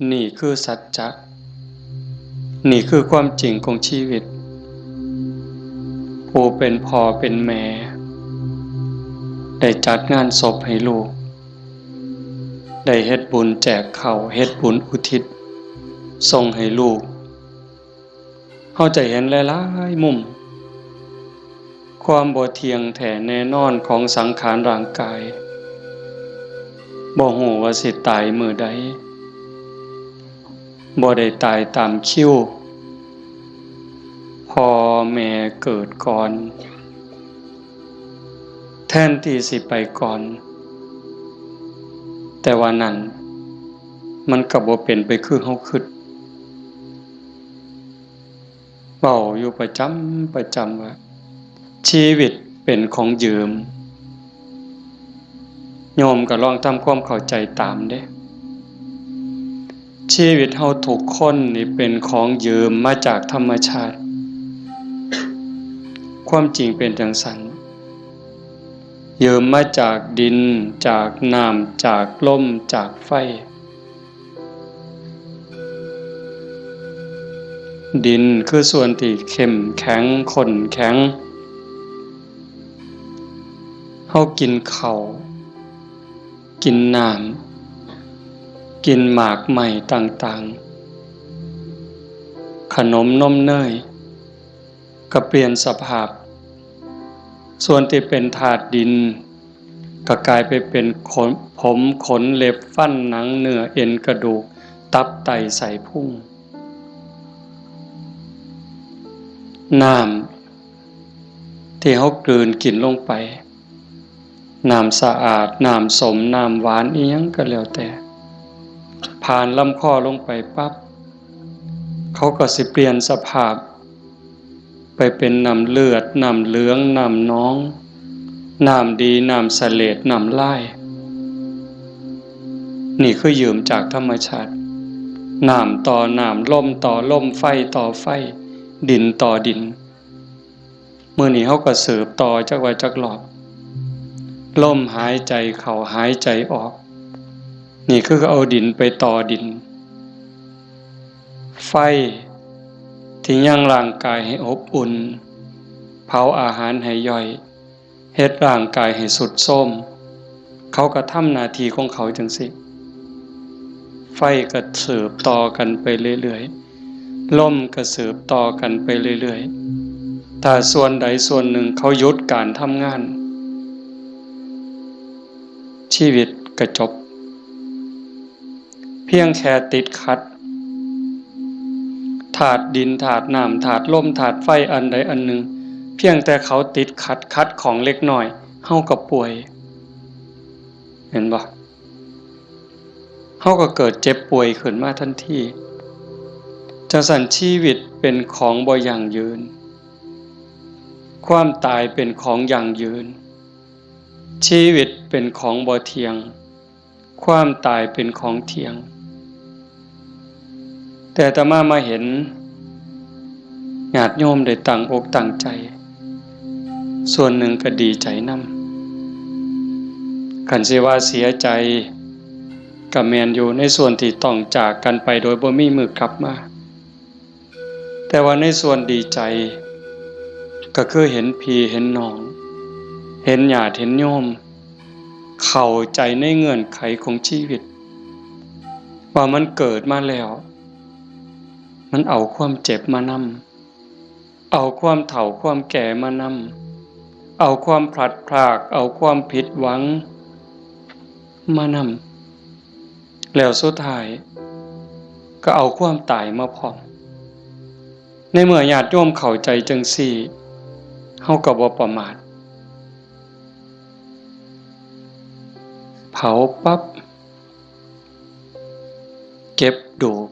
นี่คือสัจจะนี่คือความจริงของชีวิตผู้เป็นพ่อเป็นแม่ได้จัดงานศพให้ลูกได้เฮ็ดบุญแจกข้าวเฮ็ดบุญอุทิศส่งให้ลูกเฮาจะเห็นหลายๆมุมความบ่เที่ยงแท้แน่นอนของสังขารร่างกายบ่ฮู้ว่าสิตายมื้อใดบ่ได้ตายตามคิวพ่อแม่เกิดก่อนแทนที่สิไปก่อนแต่ว่านั้นมันก็บ่เป็นไปคือเฮาคิดเว้าอยู่ประจำว่าชีวิตเป็นของยืมโยมก็ลองทำความเข้าใจตามเด้ชีวิตเฮาทุกคนนี่เป็นของยืมมาจากธรรมชาติความจริงเป็นจังซั่นยืมมาจากดินจากน้ำจากลมจากไฟดินคือส่วนที่เข้มแข็งข้นแข็งเฮากินข้าวกินน้ำกินหมากใหม่ต่างๆขนมนมเนยก็เปลี่ยนสภาพส่วนที่เป็นธาตุดินก็กลายไปเป็นผมขนเล็บฟันหนังเนื้อเอ็นกระดูกตับไตไส้พุงน้ำที่เฮากลืนกินลงไปน้ำสะอาดน้ำสมน้ำหวานอีหยังก็แล้วแต่ผ่านลำคอลงไปปั๊บเขาก็สิเปลี่ยนสภาพไปเป็นน้ำเลือดน้ำเหลืองน้ำน้องน้ำดีน้ำเสลดน้ำลายนี่คือยืมจากธรรมชาติน้ำต่อน้ำลมต่อลมไฟต่อไฟดินต่อดินมื้อนี้เฮาก็สืบต่อจักว่าจักรอบลมหายใจเข้าหายใจออกนี่คือเอาดินไปต่อดินไฟที่ยังร่างกายให้อบอุ่นเผาอาหารให้ย่อยเฮ็ดร่างกายให้สุดโทรมเขาก็ทำหน้าที่ของเขาจังซี่ไฟก็สืบต่อกันไปเรื่อยๆลมก็สืบต่อกันไปเรื่อยๆถ้าส่วนใดส่วนหนึ่งเขาหยุดการทำงานชีวิตก็จบเพียงแค่ติดขัดธาตุดินธาตุน้ำธาตุลมธาตุไฟอันใดอันหนึ่งเพียงแต่เขาติดขัดของเล็กน้อยเฮาก็ป่วยเห็นบ่เฮาก็เกิดเจ็บป่วยขึ้นมาทันทีจังซั่นชีวิตเป็นของบ่ยั่งยืนความตายเป็นของยั่งยืนชีวิตเป็นของบ่เที่ยงความตายเป็นของเที่ยงแต่อาตมาเห็นญาติโยมได้ตั้งอกตั้งใจส่วนหนึ่งก็ดีใจนำคันสิว่าเสียใจก็แม่นอยู่ในส่วนที่ต้องจากกันไปโดยบ่มีมื้อกลับมาแต่ว่าในส่วนดีใจก็คือเห็นพี่เห็นน้องเห็นญาติเห็นโยมเข้าใจในเงื่อนไขของชีวิตว่ามันเกิดมาแล้วมันเอาความเจ็บมานำเอาความเฒ่าความแก่มานำเอาความพลัดพรากเอาความผิดหวังมานำแล้วสุดท้ายก็เอาความตายมาพร้อมในเมื่อญาติโยมเข้าใจจังซี่เฮาก็บ่ประมาทเผาปั๊บเก็บดูก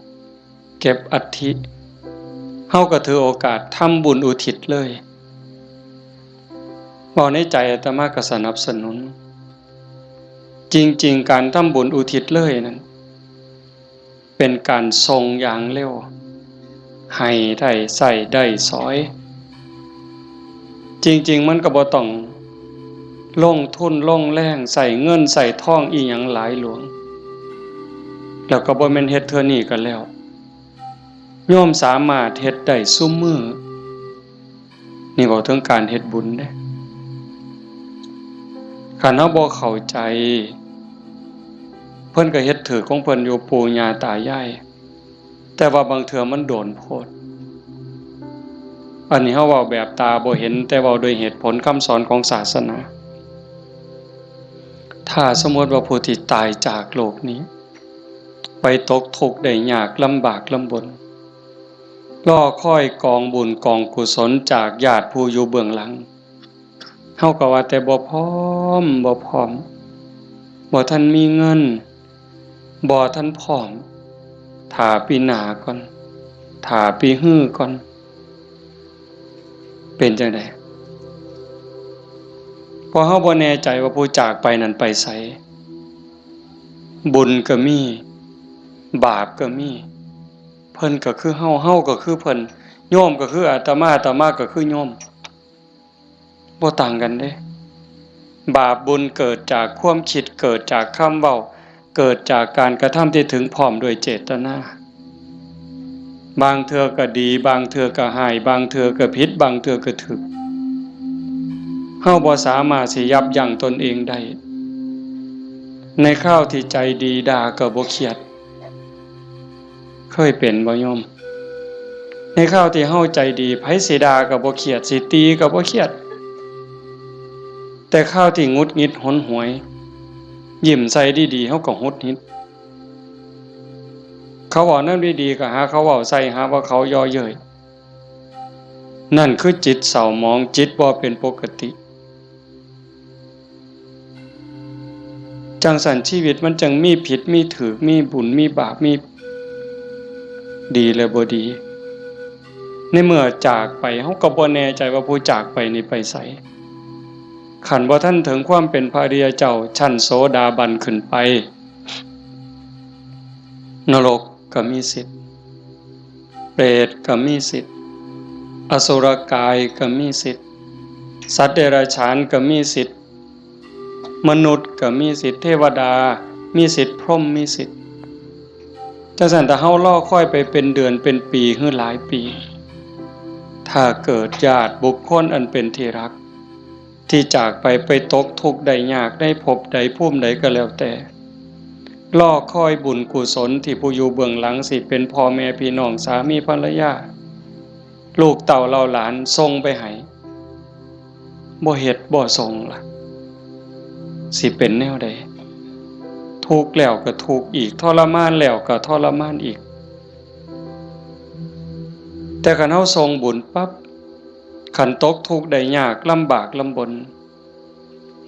เก็บอัฐิเฮาก็ถือโอกาสทำบุญอุทิศเลยบ่ในใจอาตมาก็สนับสนุนจริงๆการทำบุญอุทิศเลยนั้นเป็นการทรงอย่างเร็วให้ได้ใส่ได้สอยจริงๆมันก็บ่ต้องลงทุนลงแรงใส่เงินใส่ทองอีหยังหลายหลวง แล้วก็บ่แม่นเฮ็ดเทื่อนี้กันแล้วโยมสามารถเฮ็ดได้ซุมื้อนี่เว้าถึงการเฮ็ดบุญเด้คันเฮาบ่เข้าใจเพิ่นก็เฮ็ดถือของเพิ่นอยู่ปู่ย่าตายายแต่ว่าบางเทื่อมันโดนโพดอันนี้เฮาเว้าแบบตาบ่เห็นแต่เว้าด้วยเหตุผลคำสอนของศาสนาถ้าสมมติว่าผู้ที่ตายจากโลกนี้ไปตกทุกข์ได้ยากลำบากลำบนรอคอยกองบุญกองกุศลจากญาติผู้อยู่เบื้องหลังเฮาก็ว่าแต่บ่พร้อมบ่ทันมีเงินบ่ทันพร้อมถ้าปีหน้าก่อนถ้าปีฮื้อก่อนเป็นจังได๋พอเฮาบ่แน่ใจว่าผู้จากไปนั้นไปไสบุญก็มีบาปก็มีเพิ่นก็คือเฮาก็คือเพิ่นโยมก็คืออาตมาก็คือโยมบ่ต่างกันเด้บาปบุญเกิดจากความคิดเกิดจากคำเว้าเกิดจากการกระทำที่ถึงพร้อมด้วยเจตนาบางเทื่อก็ดีบางเทื่อก็ร้ายบางเทื่อก็ผิดบางเทื่อก็ถูกเฮาบ่สามารถสิยับยั้งตนเองได้ในคราวที่ใจดีด่าก็บ่เครียดเคยเป็นบ่โยมในคราวที่เฮาใจดีไผสิด่าก็บ่เครียดสิตีก็บ่เครียดแต่คราวที่หงุดหงิดหนหวยยิ้มใส่ดีๆเฮาก็หงุดหงิดเขาเว้านำดีๆก็หาเขาเว้าใส่หาว่าเขาย่อเย้ยนั่นคือจิตเศร้าหมองจิตบ่เป็นปกติจังสันชีวิตมันจังมีผิดมีถูกมีบุญมีบาปมีดีและบ่ดีในเมื่อจากไปเฮาก็บ่แน่ใจว่าผู้จากไปนี่ไปไสขันบ่ทันถึงความเป็นพระอริยเจ้าชั้นโสดาบันขึ้นไปนรกก็มีสิทธิ์เปรตก็มีสิทธิ์อสุรกายก็มีสิทธิ์สัตว์เดรัจฉานก็มีสิทธิ์มนุษย์ก็มีสิทธิ์เทวดามีสิทธิ์พรหมมีสิทธิ์จังซั่นถ้าเฮารอคอยไปเป็นเดือนเป็นปีหรือหลายปีถ้าเกิดญาติบุคคลอันเป็นที่รักที่จากไปตกทุกข์ได้ยากได้พบใดภูมิใดก็แล้วแต่รอคอยบุญกุศลที่ผู้อยู่เบื้องหลังสิเป็นพ่อแม่พี่น้องสามีภรรยาลูกเต่าเราหลานส่งไปให้บ่เฮ็ดบ่ส่งล่ะสิเป็นแนวใดทุกข์แล้วก็ทุกข์อีกทรมานแล้วก็ทรมานอีกแต่คันเฮาส่งบุญปั๊บคันตกทุกข์ได้ยากลำบากลำบน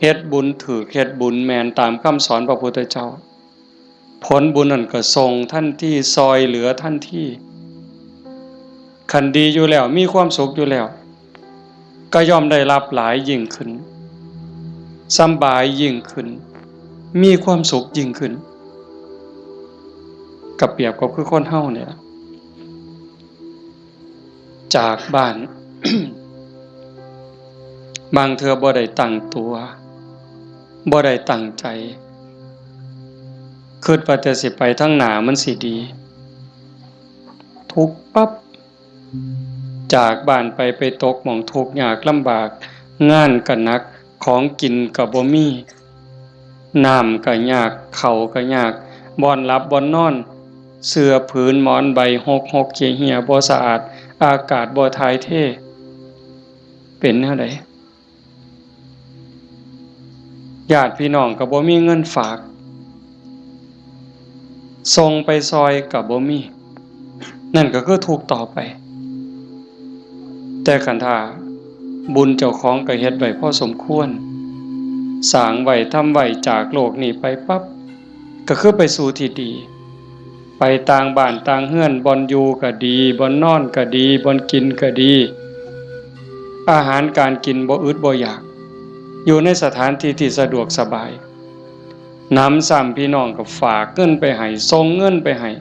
เฮ็ดบุญถูกเฮ็ดบุญแม่นตามคำสอนพระพุทธเจ้าผลบุญนั่นก็ส่งทันทีซอยเหลือทันทีคันดีอยู่แล้วมีความสุขอยู่แล้วก็ย่อมได้รับหลายยิ่งขึ้นสำบายยิ่งขึ้นมีความสุขยิ่งขึ้นกับเปรียบกับคือคนเฮาเนี่ยจากบ้าน บางเทื่อบ่ได้ตั้งตัวบ่ได้ตั้งใจคิดว่าแต่สิไปทางหน้ามันสิดีทุกข์ปั๊บจากบ้านไปตกหม้องทุกข์ยากลำบากงานก็หนักของกินก็บ่มีน้ำก็ยากข้าวก็ยากบ่อนหลับบ่อนนอนเสื้อผืนหมอนใบหกเหี่ยบ่สะอาดอากาศบ่ถ่ายเทเป็นแนวใดญาติพี่น้องก็บ่มีเงินฝากส่งไปซอยก็บ่มีนั่นก็คือทุกข์ต่อไปแต่คันถ้าบุญเจ้าของก็เฮ็ดไว้พอสมควรสร้างไว้ทำไว้จากโลกนี้ไปปั๊บก็คือไปสู่ที่ดีไปต่างบ้านต่างเฮือนบ่อนอยู่ก็ดีบ่อนนอนก็ดีบ่อนกินก็ดีอาหารการกินบ่อึดบ่อยากอยู่ในสถานที่ที่สะดวกสบายน้ำซ้ำพี่น้องก็ฝากเงินไปให้ส่งเงินไปให้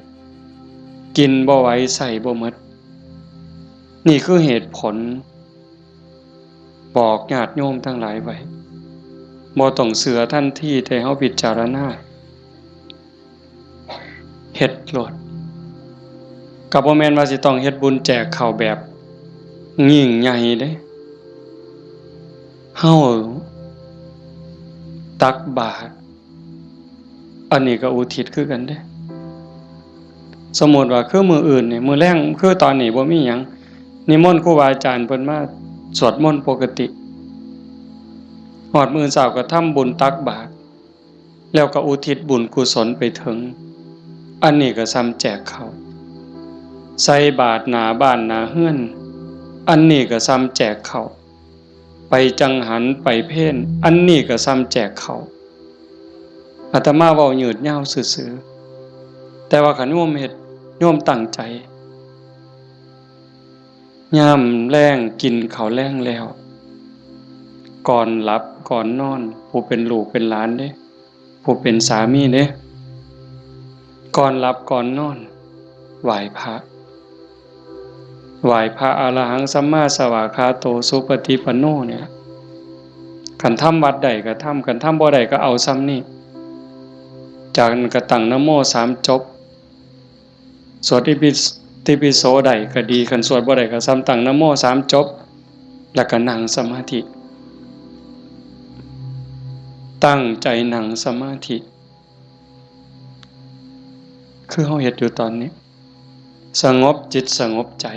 กินบ่ไหวใส่บ่หมดนี่คือเหตุผลบอกญาติโยมทั้งหลายไว้บ่ต้องเสือทันทีแต่เฮาพิจารณา เฮ็ดโลดก็บ่แม่นว่าสิต้องเฮ็ดบุญแจกข้าวแบบยิ่งใหญ่เด้เฮาตักบาตรอันนี้ก็อุทิศคือกันเด้สมมุติว่าคือมื้ออื่นนี่มื้อแลงคือตอนนี้บ่มีหยังนิมนต์ครูบาอาจารย์เพิ่นมาสวดมนต์ปกติฮอดมื้อเช้าก็ทำบุญตักบาตรแล้วก็อุทิศบุญกุศลไปถึงอันนี้ก็ซ้ำแจกข้าวใส่บาตรหน้าบ้านหน้าเฮือนอันนี้ก็ซ้ำแจกข้าวไปจังหันไปเพ่นอันนี้ก็ซ้ำแจกข้าวอาตมาเว้ายืดยาวซื่อๆแต่ว่าคันโยมเฮ็ดโยมตั้งใจยามแลงกินข้าวแลงแล้วก่อนหลับก่อนนอนผู้เป็นลูกเป็นหลานเด้ผู้เป็นสามีเด้ก่อนหลับก่อนนอนไหว้พระอรหังสัมมาสวากขาโตสุปฏิปันโนเนี่ยคันทำวัดใดก็ทำคันทำบ่ใดก็เอาซ้ำนี่จากนั้นก็ตั้งนะโม3จบสวดอิติปิโสใดก็ดีคันสวดบ่ใดก็ซ้ำตั้งนะโม3จบแล้วก็นั่งสมาธิตั้งใจนั่งสมาธิคือเฮาเฮ็ดอยู่ตอนนี้สงบจิตสงบใจ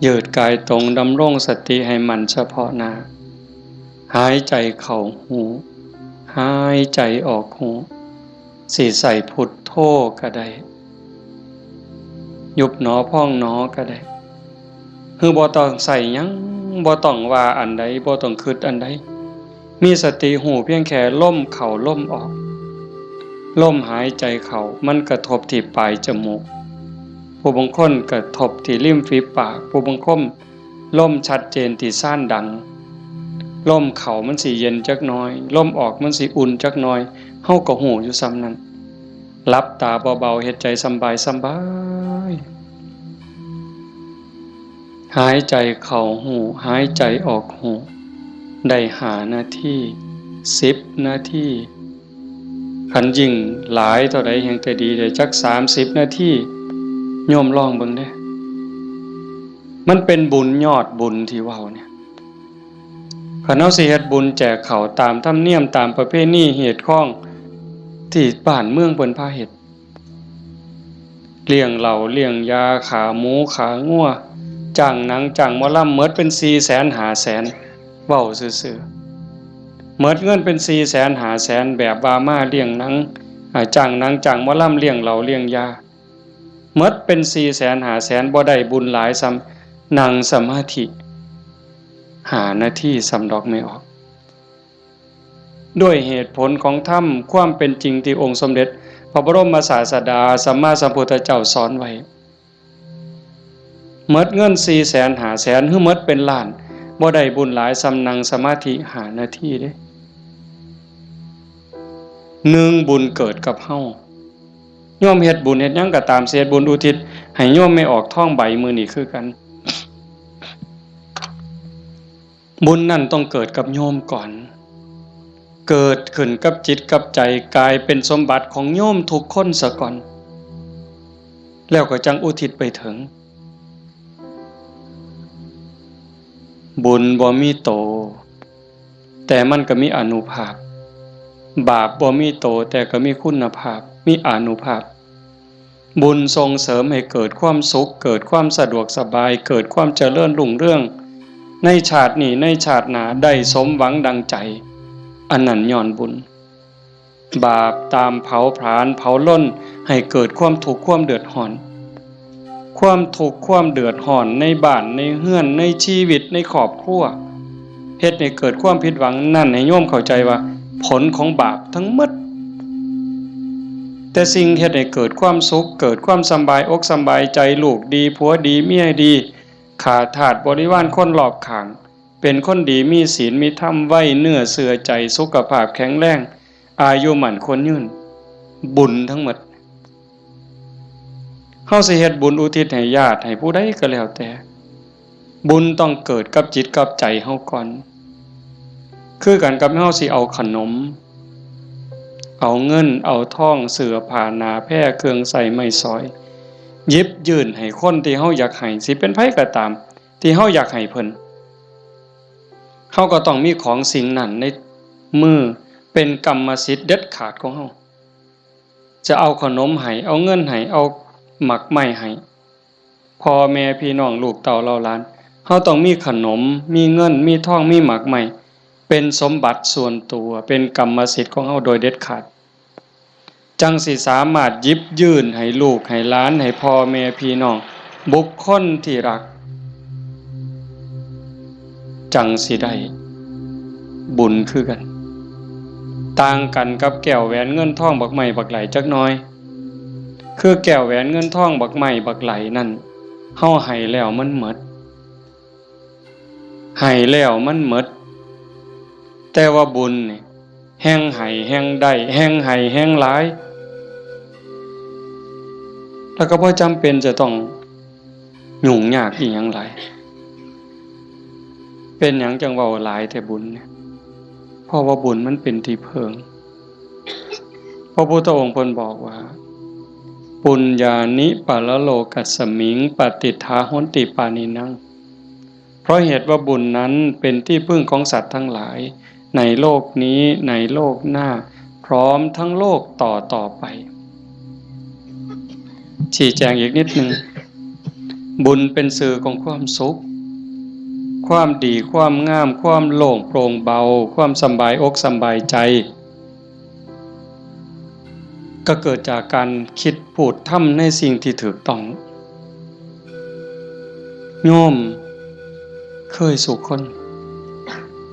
ยืดกายตรงดำรงสติให้มั่นเฉพาะหน้าหายใจเข้าหูหายใจออกหูสิใส่พุทโธก็ได้ยุบหนอพองหนอก็ได้คือบ่ต้องใส่หยังบ่ต้องว่าอันใดบ่ต้องคิดอันใดมีสติหูเพียงแค่ลมเข้าลมออกลมหายใจเข้ามันกระทบที่ปลายจมูกผู้บางคนกระทบที่ริมฝีปากผู้บางคนลมชัดเจนที่ซ่านดังลมเข้ามันสิเย็นจักหน่อยลมออกมันสิอุ่นจักหน่อยเฮาก็หูอยู่ซ้ำนั้นหลับตาเบาๆเฮ็ดใจสบายหายใจเข้าหูหายใจออกหูได้5 นาที10 นาทีคันยิ่งหลายเท่าใดแห่งจะดีได้จัก30 นาทีโยมลองเบิ่งเด้มันเป็นบุญยอดบุญที่เว้าเนี่ยคันเฮาสิเฮ็ดบุญแจกข้าวตามธรรมเนียมตามประเพณีเหตุข้องที่บ้านเมืองเพิ่นพาเฮ็ดเลี้ยงเหล้าเลี้ยงยาขาหมูขางัวจ้างหนังจ้างหมอลำหมดเป็น400,000 500,000เว้าซื่อๆหมดเงินเป็น400,000 500,000แบบว่ามาเลี้ยงหนังจ้างหนังจ้างหมอลำเลี้ยงเหล้าเลี้ยงยาหมดเป็น400,000 500,000บ่ได้บุญหลายซ้ำนั่งสมาธิ5 นาทีสำดอกไม่ออกด้วยเหตุผลของธรรมความเป็นจริงที่องค์สมเด็จพระบรมศาสดาสัมมาสัมพุทธเจ้าสอนไว้หมดเงิน400,000 500,000หรือหมดเป็นล้านบ่ได้บุญหลายซ้ำนั่งสมาธิ5 นาทีเด้1บุญเกิดกับเฮาโยมเฮ็ดบุญเฮ็ดหยังก็ตามเสียบุญอุทิศให้โยมไม่ออกท้องใบมื้อนี้คือกันบุญนั่นต้องเกิดกับโยมก่อนเกิดขึ้นกับจิตกับใจกลายเป็นสมบัติของโยมทุกคนซะก่อนแล้วก็จังอุทิศไปถึงบุญบ่มีโตแต่มันก็มีอานุภาพบาปบ่มีโตแต่ก็มีคุณภาพมีอานุภาพบุญส่งเสริมให้เกิดความสุขเกิดความสะดวกสบายเกิดความเจริญรุ่งเรืองในชาตินี้ในชาติหน้าได้สมหวังดังใจอันนั้นย้อนบุญบาปตามเผาผลาญเผาล้นให้เกิดความทุกข์ความเดือดร้อนความทุกข์ความเดือดร้อนในบ้านในเฮือนในชีวิตในครอบครัวเฮ็ดให้เกิดความผิดหวังนั่นให้โยมเข้าใจว่าผลของบาปทั้งหมดแต่สิ่งเฮ็ดให้เกิดความสุขเกิดความสบายอกสบายใจลูกดีผัวดีเมียดีขาทาสบริวารคนรอบข้างเป็นคนดีมีศีลมีธรรมไว้เนื้อเสื่อใจสุขภาพแข็งแรงอายุมั่นคนยืนบุญทั้งหมดเฮาสิเฮ็ดบุญอุทิศให้ญาติให้ผู้ใดก็แล้วแต่บุญต้องเกิดกับจิตกับใจเฮาก่อนคือกันกับเฮาสิเอาขนม เอาเงินเอาทองเสื้อผ้าหนาแพร่เครื่องใส่ไม้สอยหยิบยื่นให้คนที่เฮาอยากให้สิเป็นไผก็ตามที่เฮาอยากให้เพิ่นเฮาก็ต้องมีของสิ่งนั้นในมือเป็นกรรมสิทธิ์เด็ดขาดของเฮาจะเอาขนมให้เอาเงินให้เอาหมักไม้ให้พ่อแม่พี่น้องลูกเต้าเหล่าหลานเฮาต้องมีขนมมีเงินมีทองมีหมักไม้เป็นสมบัติส่วนตัวเป็นกรรมสิทธิ์ของเฮาโดยเด็ดขาดจังสิสามารถหยิบยื่นให้ลูกให้หลานให้พ่อแม่พี่น้องบุคคลที่รักจังสิได้บุญคือกันต่างกันกับแก้วแหวนเงินทองบักไม้บักไหลจักหน่อยคือแก้วแหวนเงินทองบักไม้บักไหลนั่นเฮาให้แล้วมันหมดให้แล้วมันหมดแต่ว่าบุญนี่แห่งให้แห่งได้แห่งให้แห่งหลายแล้วก็บ่จำเป็นจะต้องยุ่งยากอีหยังหลายเป็นหยังจังเว้าหลายแต่บุญเนี่ยเพราะว่าบุญมันเป็นที่เพิงพระพุทธองค์เพิ่นบอกว่าปุญญานิปะละโลกัสสมิงปฏิทาหนติปานินังเพราะเหตุว่าบุญนั้นเป็นที่พึ่งของสัตว์ทั้งหลายในโลกนี้ในโลกหน้าพร้อมทั้งโลกต่อไปชี้แจงอีกนิดนึงบุญเป็นสื่อของความสุขความดีความงามความโล่งโปร่งเบาความสบายอกสบายใจก็เกิดจากการคิดพูดทำในสิ่งที่ถูกต้องโยมเคยสุขคน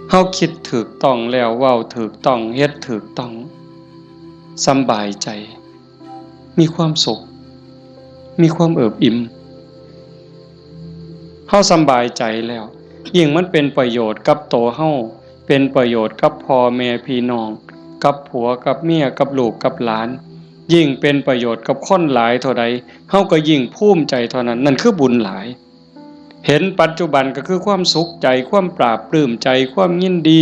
เฮาคิดถูกต้องแล้วเว้าถูกต้องเฮ็ดถูกต้องสบายใจมีความสุขมีความเอิบอิ่มเฮาสบายใจแล้วยิ่งมันเป็นประโยชน์กับตัวเฮาเป็นประโยชน์กับพ่อแม่พี่น้องกับผัวกับเมียกับลูกกับหลานยิ่งเป็นประโยชน์กับคนหลายเท่าใดเฮาก็ยิ่งภูมิใจเท่านั้นนั่นคือบุญหลายเห็นปัจจุบันก็คือความสุขใจความปราบปลื้มใจความยินดี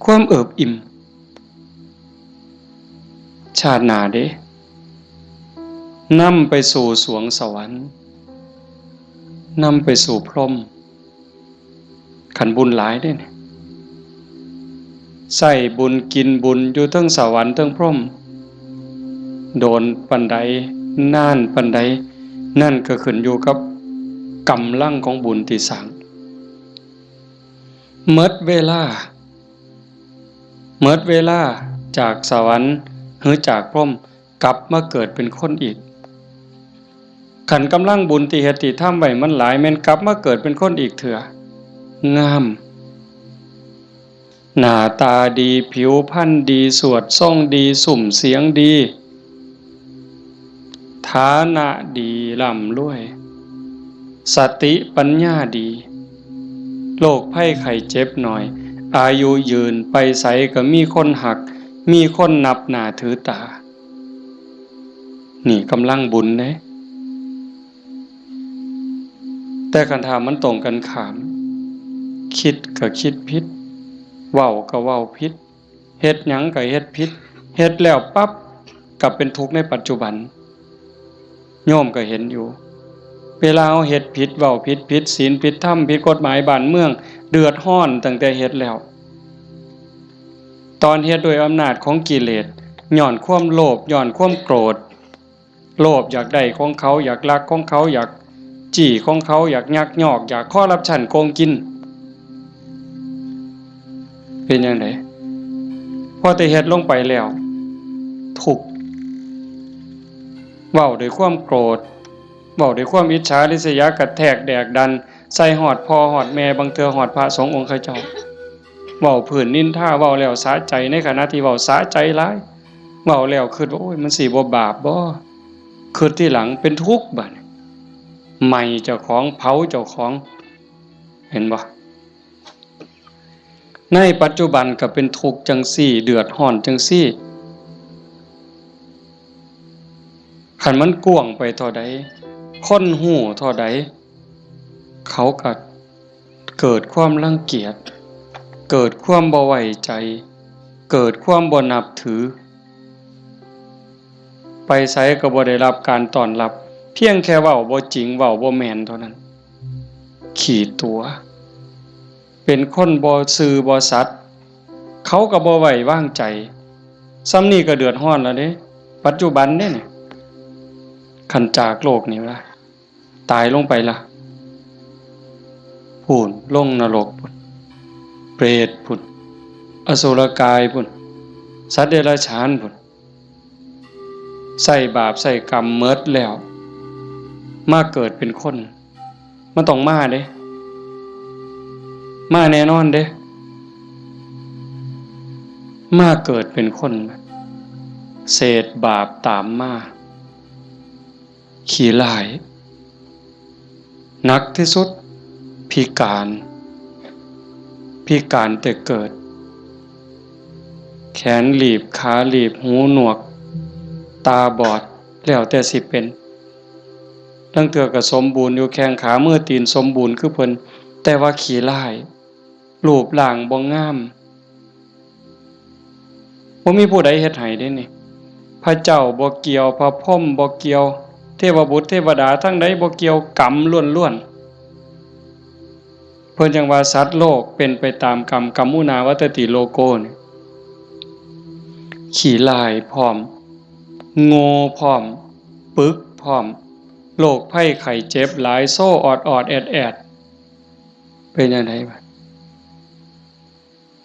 ความเอิบอิ่มชาติหน้าเด้นำไปสู่สวงสวรรค์นำไปสู่พรหมขันบุญหลายได้เนี่ยใส่บุญกินบุญอยู่ทั้งสวรรค์ทั้งพรหมโดนปันใดน่านปันใดนั่นก็ขึ้นอยู่กับกำลังของบุญที่สร้างเมิดเวลาจากสวรรค์หรือจากพรหมกลับมาเกิดเป็นคนอีกขันกำลังบุญที่เฮ็ดที่ทำไว้มันหลายแม่นกลับมาเกิดเป็นคนอีกเถื่องามหน้าตาดีผิวพรรณดีสวดทรงดีสุ่มเสียงดีฐานะดีร่ำรวยสติปัญญาดีโรคภัยไข้เจ็บหน่อยอายุยืนไปไสก็มีคนหักมีคนนับหน้าถือตานี่กำลังบุญเด้แต่คันถามมันตรงกันข้ามคิดก็คิดผิดเว้าก็เว้าผิดเฮ็ดหยังก็เฮ็ดผิดเฮ็ดแล้วปั๊บก็เป็นทุกข์ในปัจจุบันโยมก็เห็นอยู่เวลาเฮาเฮ็ดผิดเว้าผิดศีลผิดธรรมผิดกฎหมายบ้านเมืองเดือดร้อนตั้งแต่เฮ็ดแล้วตอนเฮ็ดโดยอำนาจของกิเลสย้อนความโลภย้อนความโกรธโลภอยากได้ของเขาอยากลักของเขาอยากจี้ของเขาอยากยักยอกอยากคอร์รัปชันโกงกินเป็นจังได๋พอแต่เฮ็ดลงไปแล้วทุกข์เว้าด้วยความโกรธเว้าด้วยความอิจฉาริษยากระแทกแดกดันใส่ฮอดพ่อฮอดแม่บางเทื่อฮอดพระสงฆ์องค์เขาเจ้าเว้าพื้นนินทาเว้าแล้วสะใจในขณะที่เว้าสะใจหลายเว้าแล้วคิดว่าโอ้ยมันสิบ่บาปบ่คิดที่หลังเป็นทุกข์บัดไหม้เจ้าของเผาเจ้าของเห็นบ่ในปัจจุบันก็เป็นทุกข์จังซี่เดือดร้อนจังซี่คันมันกว้างไปเท่าใดคนฮู้เท่าใดเขาก็เกิดความรังเกียจเกิดความบ่ไว้ใจเกิดความบ่นับถือ ไปไสก็บ่ได้รับการต้อนรับเพียงแค่เว้าบ่จริงเว้าบ่แม่นเท่านั้นขี้ตัวเป็นคนบ่ซื่อบ่สัตย์เขาก็บ่ไว้วางใจซ้ำนี้ก็เดือดร้อนแล้วเด้ปัจจุบันเด้นี่คันจากโลกนี้ล่ะตายลงไปล่ะพูนลงนรกพุ่นเปรตพุ่นอสุรกายพุ่นสัตว์เดรัจฉานพุ่นใส่บาปใส่กรรมเมิดแล้วมาเกิดเป็นคนมันต้องมาเด้มาแน่นอนเด้มาเกิดเป็นคนเศษบาปตามมาขี้ร้ายหนักที่สุดพิการแต่เกิดแขนหลีบขาหลีบหูหนวกตาบอดแล้วแต่สิเป็นทั้งเทื่อก็สมบูรณ์อยู่แข้งขามือตีนสมบูรณ์คือเพิ่นแต่ว่าขี้ร้ายรูปร่างบ่งามบ่มีผู้ใดเฮ็ดให้เด้นี่พระเจ้าบ่เกี่ยวพระพรหมบ่เกี่ยวเทวบุตรเทวดาทั้งใดบ่เกี่ยวกรรมล้วนๆเพิ่นจังว่าสัตว์โลกเป็นไปตามกรรมกัมมุนาวัตติโลโกนี่ขี้ร้ายพร้อมโง่พร้อมปึกพร้อมโรคภัยไข้เจ็บหลายโซ่ออดๆแอดๆเป็นจังไดบัด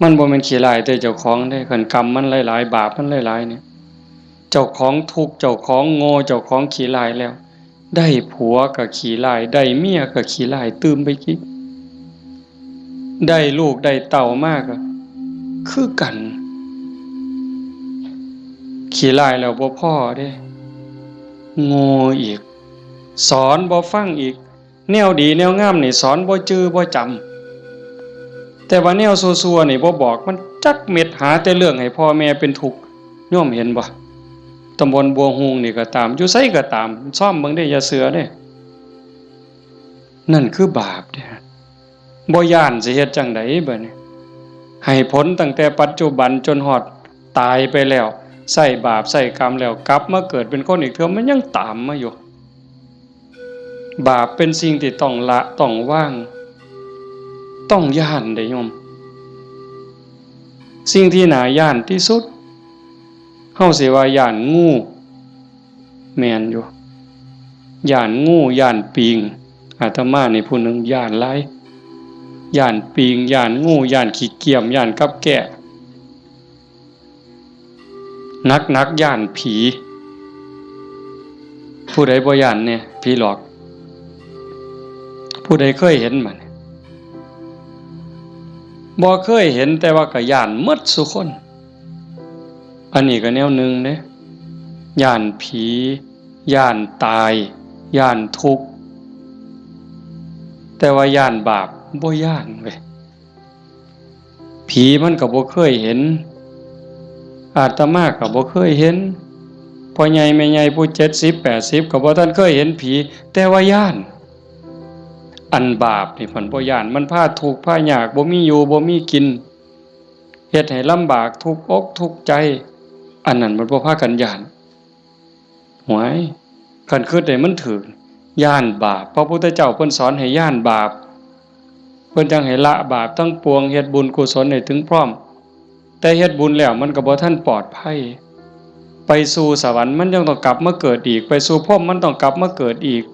มันบ่แม่นขี้ร้ายแต่เจ้าของเด้คันกรรมมันหลายๆบาปมันหลายๆเนี่ยเจ้าของทุกข์เจ้าของโง่เจ้าของขี้ร้ายแล้วได้ผัวก็ขี้ร้ายได้เมียก็ขี้ร้ายตื่มไปกิได้ลูกได้เต้ามาก็คือกันขี้ร้ายแล้วบ่พอเด้โง่อีกสอนบ่ฟังอีกแนวดีแนวงามนี่สอนบ่จื้อบ่จำแต่ว่าแนวซัวๆนี่บ่บอกมันจักเม็ดหาแต่เรื่องให้พ่อแม่เป็นทุกข์โยมเห็นบ่ตำบลบัวฮูงนี่ก็ตามอยู่ไสก็ตามซ่อมเบิ่งได้อย่าเสือเด้นั่นคือบาปเด้บ่ย้านสิเฮ็ดจังไดบัดนี้ให้ผลตั้งแต่ปัจจุบันจนฮอดตายไปแล้วใส่บาปใส่กรรมแล้วกลับมาเกิดเป็นคนอีกเทื่อมันยังตามมาอยู่บาปเป็นสิ่งที่ต้องละต้องวางต้องย้านเด้โยมสิ่งที่น่าย้านที่สุดเฮาสิว่าย้านงูแม่นอยู่ย้านงูย้านปิงอาตมานี่ผู้หนึงย้านหลายย้านปิงย้านงูย้านขี้เกียจย้านกับแกะนักย้านผีผู้ใดบ่ย้านเนี่ยผีหลอกผู้ใดเคยเห็นมันบ่เคยเห็นแต่ว่าก็ย้านหมดซุคนอันนี้ก็แนวหนึงเด้ย้านผีย้านตายย้านทุกข์แต่ว่าย้านบาปบ่ย้านเว้ยผีมันก็บ่เคยเห็นอาตมาก็บ่เคยเห็นพ่อใหญ่แม่ใหญ่ผู้70 80ก็บ่ทันเคยเห็นผีแต่ว่าย้านอันบาปนี่เพิ่นบ่ย้านมันพาทุกข์พายากบ่มีอยู่บ่มีกินเฮ็ดให้ลำบากทุกข์อกทุกข์ใจอันนั้นมันบ่พากันย้านหวยคันคิดได้มันถูกย้านบาปพระพุทธเจ้าเพิ่นสอนให้ย้านบาปเพิ่นจังให้ละบาปทั้งปวงเฮ็ดบุญกุศลให้ถึงพร้อมแต่เฮ็ดบุญแล้วมันก็บ่ทันปลอดภัยไปสู่สวรรค์มันยังต้องกลับมาเกิดอีกไปสู่พรหมมันต้องกลับมาเกิดอีก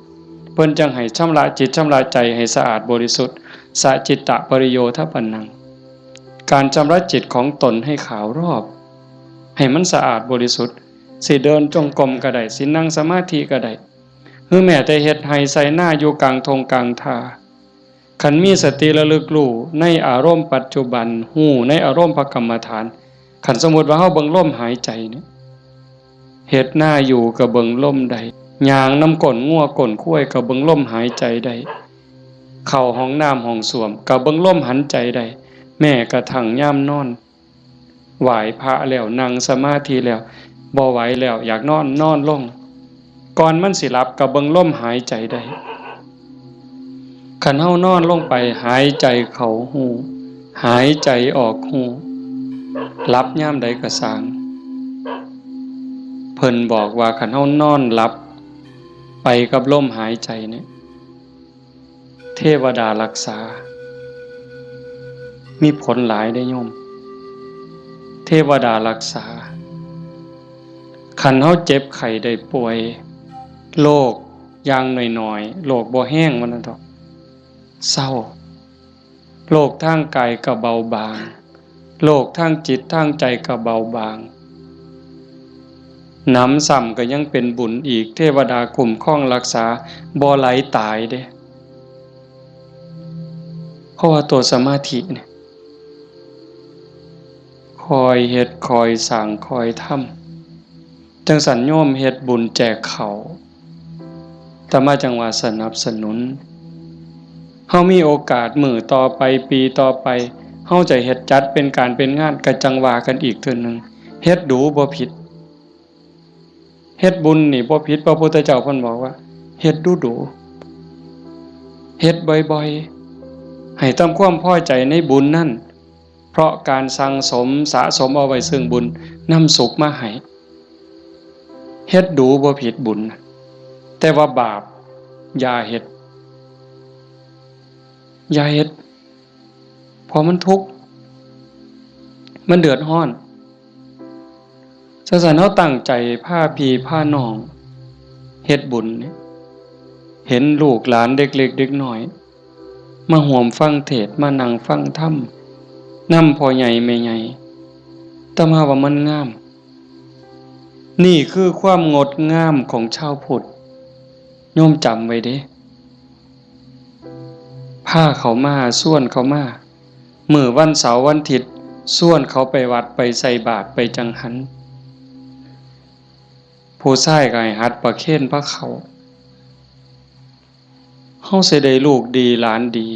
เพิ่นจังให้ชำระจิตชำระใจให้สะอาดบริสุทธิ์สะจิตตะปริโยทปันนังการชำระจิตของตนให้ขาวรอบให้มันสะอาดบริสุทธิ์สิเดินจงกรมก็ได้สินั่งสมาธิก็ได้หรือแม้แต่เฮ็ดให้ใส่หน้าอยู่กลางทงกลางทาคันมีสติระลึกรู้ในอารมณ์ปัจจุบันฮู้ในอารมณ์พระกรรมฐานคันสมมุติว่าเฮาเบิ่งลมหายใจเนี่ยเฮ็ดหน้าอยู่ก็เบิ่งลมได้ย่างน้ำก้นงัวก้นข้วยก็เบิ่งลมหายใจได้เข้าห้องน้ำห้องส้วมก็เบิ่งลมหันใจได้แม้กระทั่งยามนอนไหว้พระแล้วนั่งสมาธิแล้วบ่ไหวแล้วอยากนอนลงก่อนมันสิหลับก็เบิ่งลมหายใจได้คันเฮานอนลงไปหายใจเข้าหูหายใจออกหูหลับยามใดก็สร้างภ พิ่นบอกว่าคันเฮานอนหลับไปกับลมหายใจเนี่ยเทวดารักษามีผลหลายได้โยมเทวดารักษาคันเฮาเจ็บไข้ได้ป่วยโรคอย่างน้อยๆโรคบ่แห้งมันนั่นดอกเศร้าโรคทางกายก็เบาบางโรคทางจิตทางใจก็เบาบางหนำซ้ำก็ยังเป็นบุญอีกเทวดาคุ้มครองรักษาบ่ไหลตายเด้เพราะว่าตัวสมาธิเนี่ยคอยเฮ็ดคอยสร้างคอยทำจังสันโยมเฮ็ดบุญแจกเขาแต่มาจังว่าสนับสนุนเฮามีโอกาสมื้อต่อไปปีต่อไปเฮาจะเฮ็ดจัดเป็นการเป็นงานก็จังว่ากันอีกเทื่อนึงเฮ็ดดูบ่ผิดเฮ็ดบุญนี่บ่ผิดพระพุทธเจ้าเพิ่นบอกว่าเฮ็ดดูๆเฮ็ดบ่อยๆให้ทำความพอใจในบุญนั่นเพราะการสั่งสมสะสมเอาไว้ซึ่งบุญนำสุขมาให้เฮ็ดดูบ่ผิดบุญแต่ว่าบาปอย่าเฮ็ดเพราะมันทุกข์มันเดือดร้อนฉะนั้นเฮาตั้งใจพาพี่พาน้องเฮ็ดบุญเนี่ยเห็นลูกหลานเด็กเล็กเด็กน้อยมาร่วมฟังเทศน์มานั่งฟังธรรมนำพ่อใหญ่แม่ใหญ่แต่มาว่ามันงามนี่คือความงดงามของชาวพุทธโยมจำไว้เด้พาเขามาส่วนเขามามื้อวันเสาร์วันอาทิตย์ส่วนเขาไปวัดไปใส่บาตรไปจังหันผู้ชายก็ให้หัดประเคนพระเขาเฮาสิได้ลูกดีหลานดี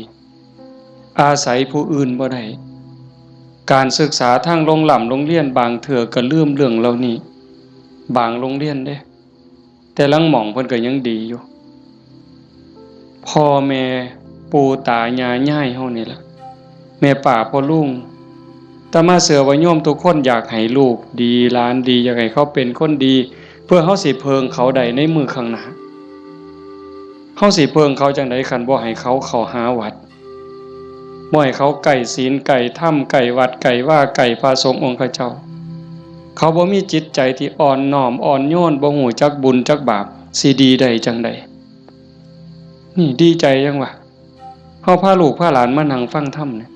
อาศัยผู้อื่นบ่ได้การศึกษาทางโรงเรียนบางเทื่อก็ลืมเรื่องเหล่านี้บางโรงเรียนเด้แต่ลังหม่องเพิ่นก็ยังดีอยู่พ่อแม่ปู่ตายายย่ายเฮานี่ล่ะแม่ป้าพ่อลุงแต่มาเสือว่าโยมทุกคนอยากให้ลูกดีหลานดีอยากให้เขาเป็นคนดีเพื่อเฮาสิเพิงเขาได้ในมือข้างหน้าเฮาสิเพิงเขาจังได๋คันบ่ให้เขาเข้าหาวัดบ่ให้เขาไก่ศีลไก่ธรรมไก่วัดไก่ว่าไก่พระสงฆ์องค์ข้าเจ้าเขาบ่มีจิตใจที่อ่อนน้อมอ่อนโยนบ่ฮู้จักบุญจักบาปสิดีได้จังได๋นี่ดีใจจังวะเฮาพาลูกพาหลานมานั่งฟังธรรมเนี่ย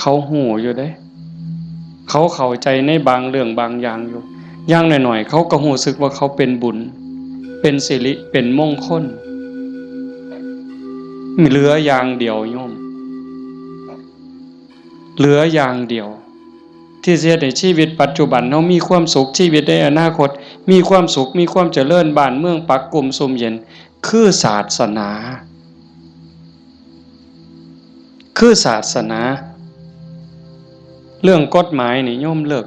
เขาฮู้อยู่เด้เขาเข้าใจในบางเรื่องบางอย่างอยู่อย่างน้อยๆเขาก็รู้สึกว่าเขาเป็นบุญเป็นสิริเป็นมงคลมีเหลืออย่างเดียวโยมเหลืออย่างเดียวที่จะในชีวิตปัจจุบันเรามีความสุขชีวิตในอนาคตมีความสุขมีความเจริญบ้านเมืองปักกลุ่มสุมเย็นคือศาสนาเรื่องกฎหมายนี่โยมเลิก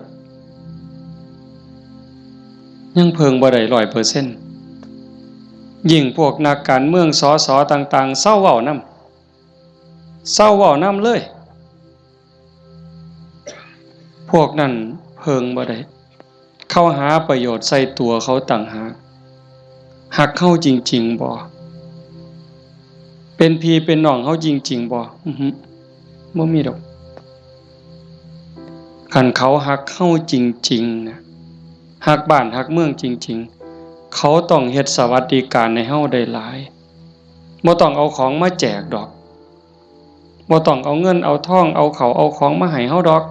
ยังเพิงบ่ได้ 100% ยิ่งพวกนักการเมืองสสต่างๆเศร้าเว้านำเลยพวกนั้นเพิงบ่ได้เข้าหาประโยชน์ใส่ตัวเขาต่างหากหักเข้าจริงๆบ่เป็นพี่เป็นน้องเขาจริงๆบ่บ่มีดอกคันเขาหักเข้าจริงๆนะหักบ้านหักเมืองจริงๆเขาต้องเฮ็ดสวัสดิการให้เฮาได้หลายบ่ต้องเอาของมาแจกดอกบ่ต้องเอาเงินเอาทองเอาเขาเอาของมาให้เฮาดอก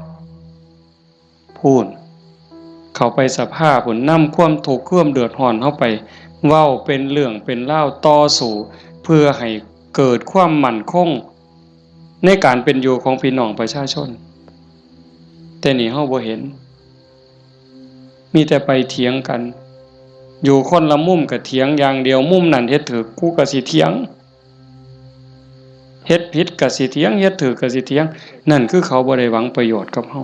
พูนเขาไปสภาพพุ่นนำความทุกข์ความเดือดร้อนเฮาไปเว้าเป็นเรื่องเป็นราวต่อสู้เพื่อให้เกิดความมั่นคงในการเป็นอยู่ของพี่น้องประชาชนแต่นี่เฮาบ่เห็นมีแต่ไปเถียงกันอยู่คนละมุมก็เถียงอย่างเดียวมุมนั้นเฮ็ดถูกกูก็สิเถียงเฮ็ดผิดก็สิเถียงเฮ็ดถูกก็สิเถียงนั่นคือเขาบ่ได้หวังประโยชน์กับเฮา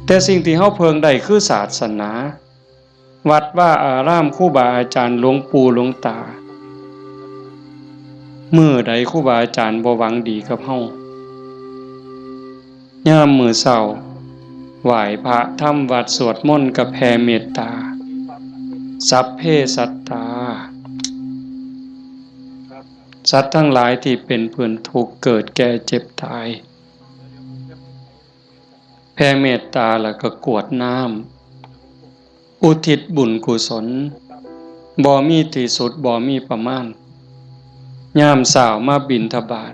แต่สิ่งที่เฮาเพิงได้คือศาสนาวัดว่าอารามครูบาอาจารย์หลวงปู่หลวงตามื้อใดครูบาอาจารย์บ่หวังดีกับเฮายามมื้อเช้า ไหว้พระทำวัดสวดมนต์กับแผ่เมตตาสัพเพสัตตาสัตว์ทั้งหลายที่เป็นเพื่อนทุกข์เกิดแก่เจ็บตายแผ่เมตตาแล้วก็กรวดน้ำอุทิศบุญกุศลบ่มีที่สุดบ่มีประมาณยามเช้ามาบิณฑบาต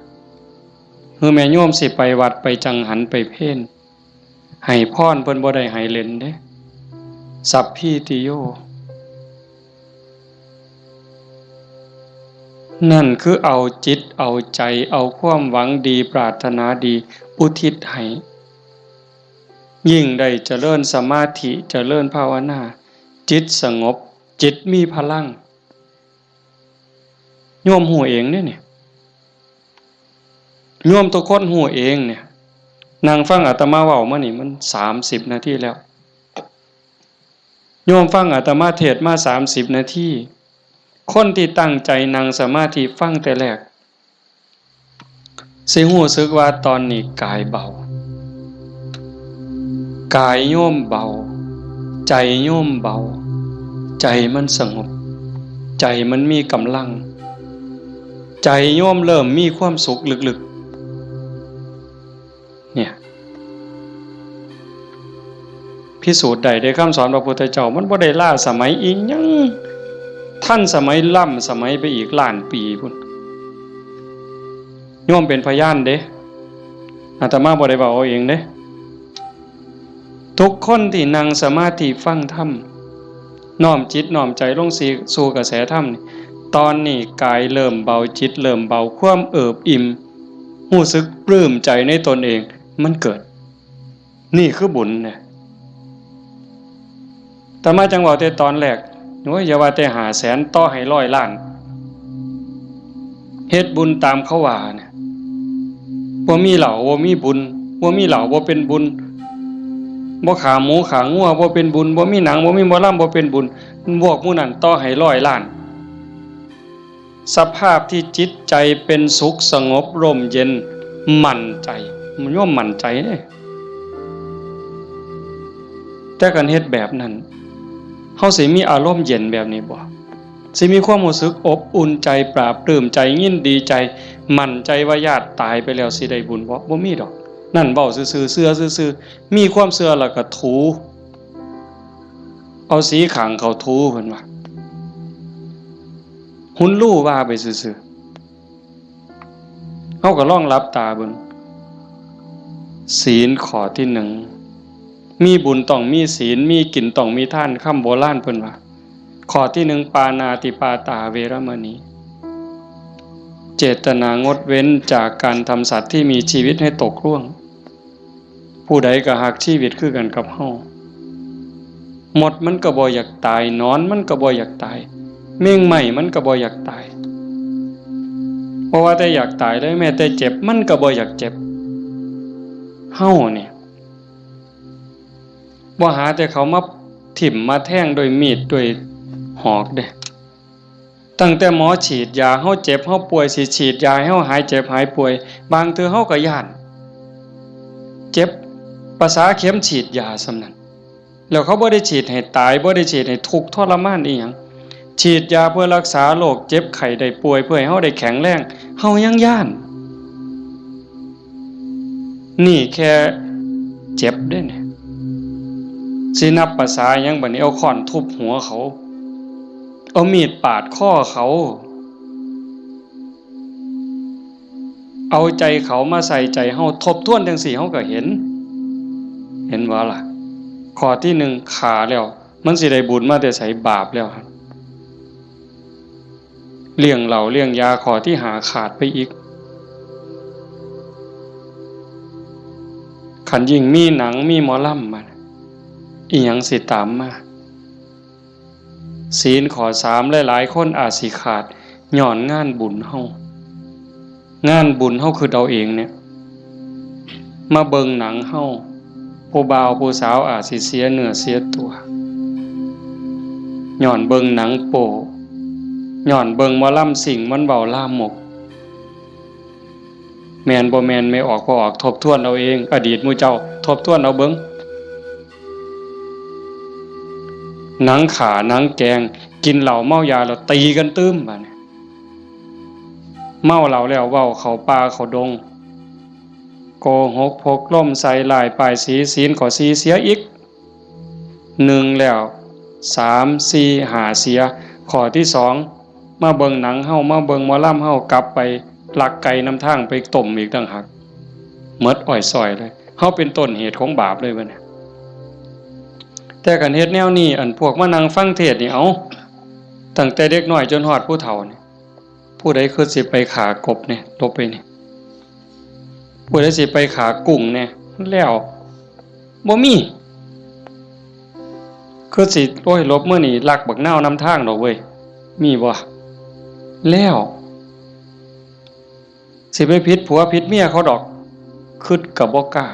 คือแม่โยมสิไปวัดไปจังหันไปเพลให้พรเพิ่นบ่ได้ให้เล่นเด้สัพพิติโยนั่นคือเอาจิตเอาใจเอาความหวังดีปรารถนาดีอุทิศให้ยิ่งได้เจริญสมาธิเจริญภาวนาจิตสงบจิตมีพลังโยมหูเองเนี่ยโยมทุกคนหูเองเนี่ยนั่งฟังอาตมาเว้ามานี่มัน30นาทีแล้วโยมฟังอาตมาเทศน์มา30นาทีคนที่ตั้งใจนั่งสมาธิฟังแต่แรกสิรู้สึกว่าตอนนี้กายเบากายโยมเบาใจโยมเบาใจมันสงบใจมันมีกำลังใจโยมเริ่มมีความสุขลึกๆเนี่ยพิสูจน์ได้ในคำสอนพระพุทธเจ้ามันบ่ได้ล้าสมัยอีกยังท่านสมัยล้ำสมัยไปอีกล้านปีพุ่นโยมเป็นพยานเด้อาตมาบ่ได้เว้าเอาเองเด้ทุกคนที่นั่งสมาธิฟังธรรมน้อมจิตน้อมใจลงสู่กระแสธรรมตอนนี้กายเริ่มเบาจิตเริ่มเบาความเอิบอิ่มรู้สึกปลื้มใจในตนเองมันเกิดนี่คือบุญเนี่ยแต่มาจังหวะแต่ตอนแรกโอ้ยอย่าว่าแต่500,000ต่อให้100 ล้านเฮ็ดบุญตามเขาว่าเนี่ยบ่มีเหล้าบ่มีบุญบ่มีเหล้าบ่เป็นบุญบ่ขาหมูขางัวบ่เป็นบุญบ่มีหนังบ่มีหมอลำบ่เป็นบุญพวกหมู่นั้นต่อให้100 ล้านสภาพที่จิตใจเป็นสุขสงบร่มเย็นมั่นใจมันย่อมมั่นใจเด้แต่การเฮ็ดแบบนั้นเฮาสิมีอารมณ์เย็นแบบนี้บ่สิมีความรู้สึกอบอุ่นใจปราบปลื้มใจยินดีใจมั่นใจว่าญาติตายไปแล้วสิได้บุญบ่มีดอกนั่นเว้าซื่อๆเชื่อซื่อๆมีความเชื่อแล้วก็ถูเอาสีขางเขาถูเพิ่นว่าหุ่นลู่ว่าไปซื่อๆเฮาก็ลองหลับตาเบิ่งศีลข้อที่1มีบุญต้องมีศีลมีกินต้องมีทานคำโบราณเพิ่นว่าข้อที่1ปานาติปาตาเวรมณีเจตนางดเว้นจากการทำสัตว์ที่มีชีวิตให้ตกล่วงผู้ใดก็ฮักชีวิตคือกันกับเฮาหมดมันก็บ่อยากตายนอนมันก็บ่อยากตายเม่งใหม่มันก็บ่อยากตายเพราะว่าแต่อยากตายเลยแม้แต่เจ็บมันก็บ่อยากเจ็บเฮาเนี่ยบ่หาแต่เขามาถิ่มมาแทงโดยมีดโดยหอกเด้ตั้งแต่หมอฉีดยาเฮาเจ็บเฮาป่วยสิฉีดยาให้เฮาหายเจ็บหายป่วยบางเทื่อเฮาก็ย้านเจ็บภาษาเข็มฉีดยาส่ำนั้นแล้วเขาบ่ได้ฉีดให้ตายบ่ได้ฉีดให้ทุกข์ทรมานอีหยังฉีดยาเพื่อรักษาโรคเจ็บไข้ได้ป่วยเพื่อให้เฮาได้แข็งแรงเฮายังย้านนี่แค่เจ็บเด้เนี่ยสินับภาษาหยังบัดนี้เอาค้อนทุบหัวเขาเอามีดปาดคอเขาเอาใจเขามาใส่ใจเฮาทบทวนจังซี่เฮาก็เห็นว่าล่ะข้อที่1ขาแล้วมันสิได้บุญมาแต่ไสบาปแล้วเลี้ยงเหล้าเลี้ยงยาข้อที่5ขาดไปอีกคันยิ่งมีหนังมีหมอลำมาอีหยังสิตามมาศีลข้อ3หลายๆคนอาจสิขาดย้อนงานบุญเฮางานบุญเฮาคือเอาเองเนี่ยมาเบิ่งหนังเฮาผู้บ่าวผู้สาวอาจสิเสียเนื้อเสียตัวย้อนเบิ่งหนังโป๊ย้อนเบิ่งหมอลำสิ่งมันเว้าลามกแม่นบ่แม่นไม่ออกบ่ออกทบทวนเอาเองอดีตหมู่เจ้าทบทวนเอาเบิ่ง หนังขาหนังแกงกินเหล้าเมายาแล้วตีกันตื้มบัดนี้เมาเหล้าแล้วเว้าเข้าป่าเข้าดงโกหกพกล่มใส่ลายป้ายสีศีลข้อ4เสียอีก1แล้ว3 4 5เสียข้อที่2มาเบิ่งหนังเฮามาเบิ่งหมอลำเฮากลับไปลักไก่นำทางไปต้มอีกต่างหากหมดอ้อยซอยเลยเฮาเป็นต้นเหตุของบาปเลยบัดนี้แต่กันเฮ็ดแนวนี้อันพวกมานั่งฟังเทศน์นี่เอาตั้งแต่เด็กน้อยจนฮอดผู้เฒ่านี่ผู้ใดคือสิไปขากบเนี่ยลบไปนี่ผู้ใดสิไปขากุ้งเนี่ยแล้วบ่มีคือสิโอ้ยลบมื้อนี้ลักบักนาวนำทางดอกเว้ยมีบ่แล้วสิไปผิดผัวผิดเมียเขาดอกคิดก็บ่กล้า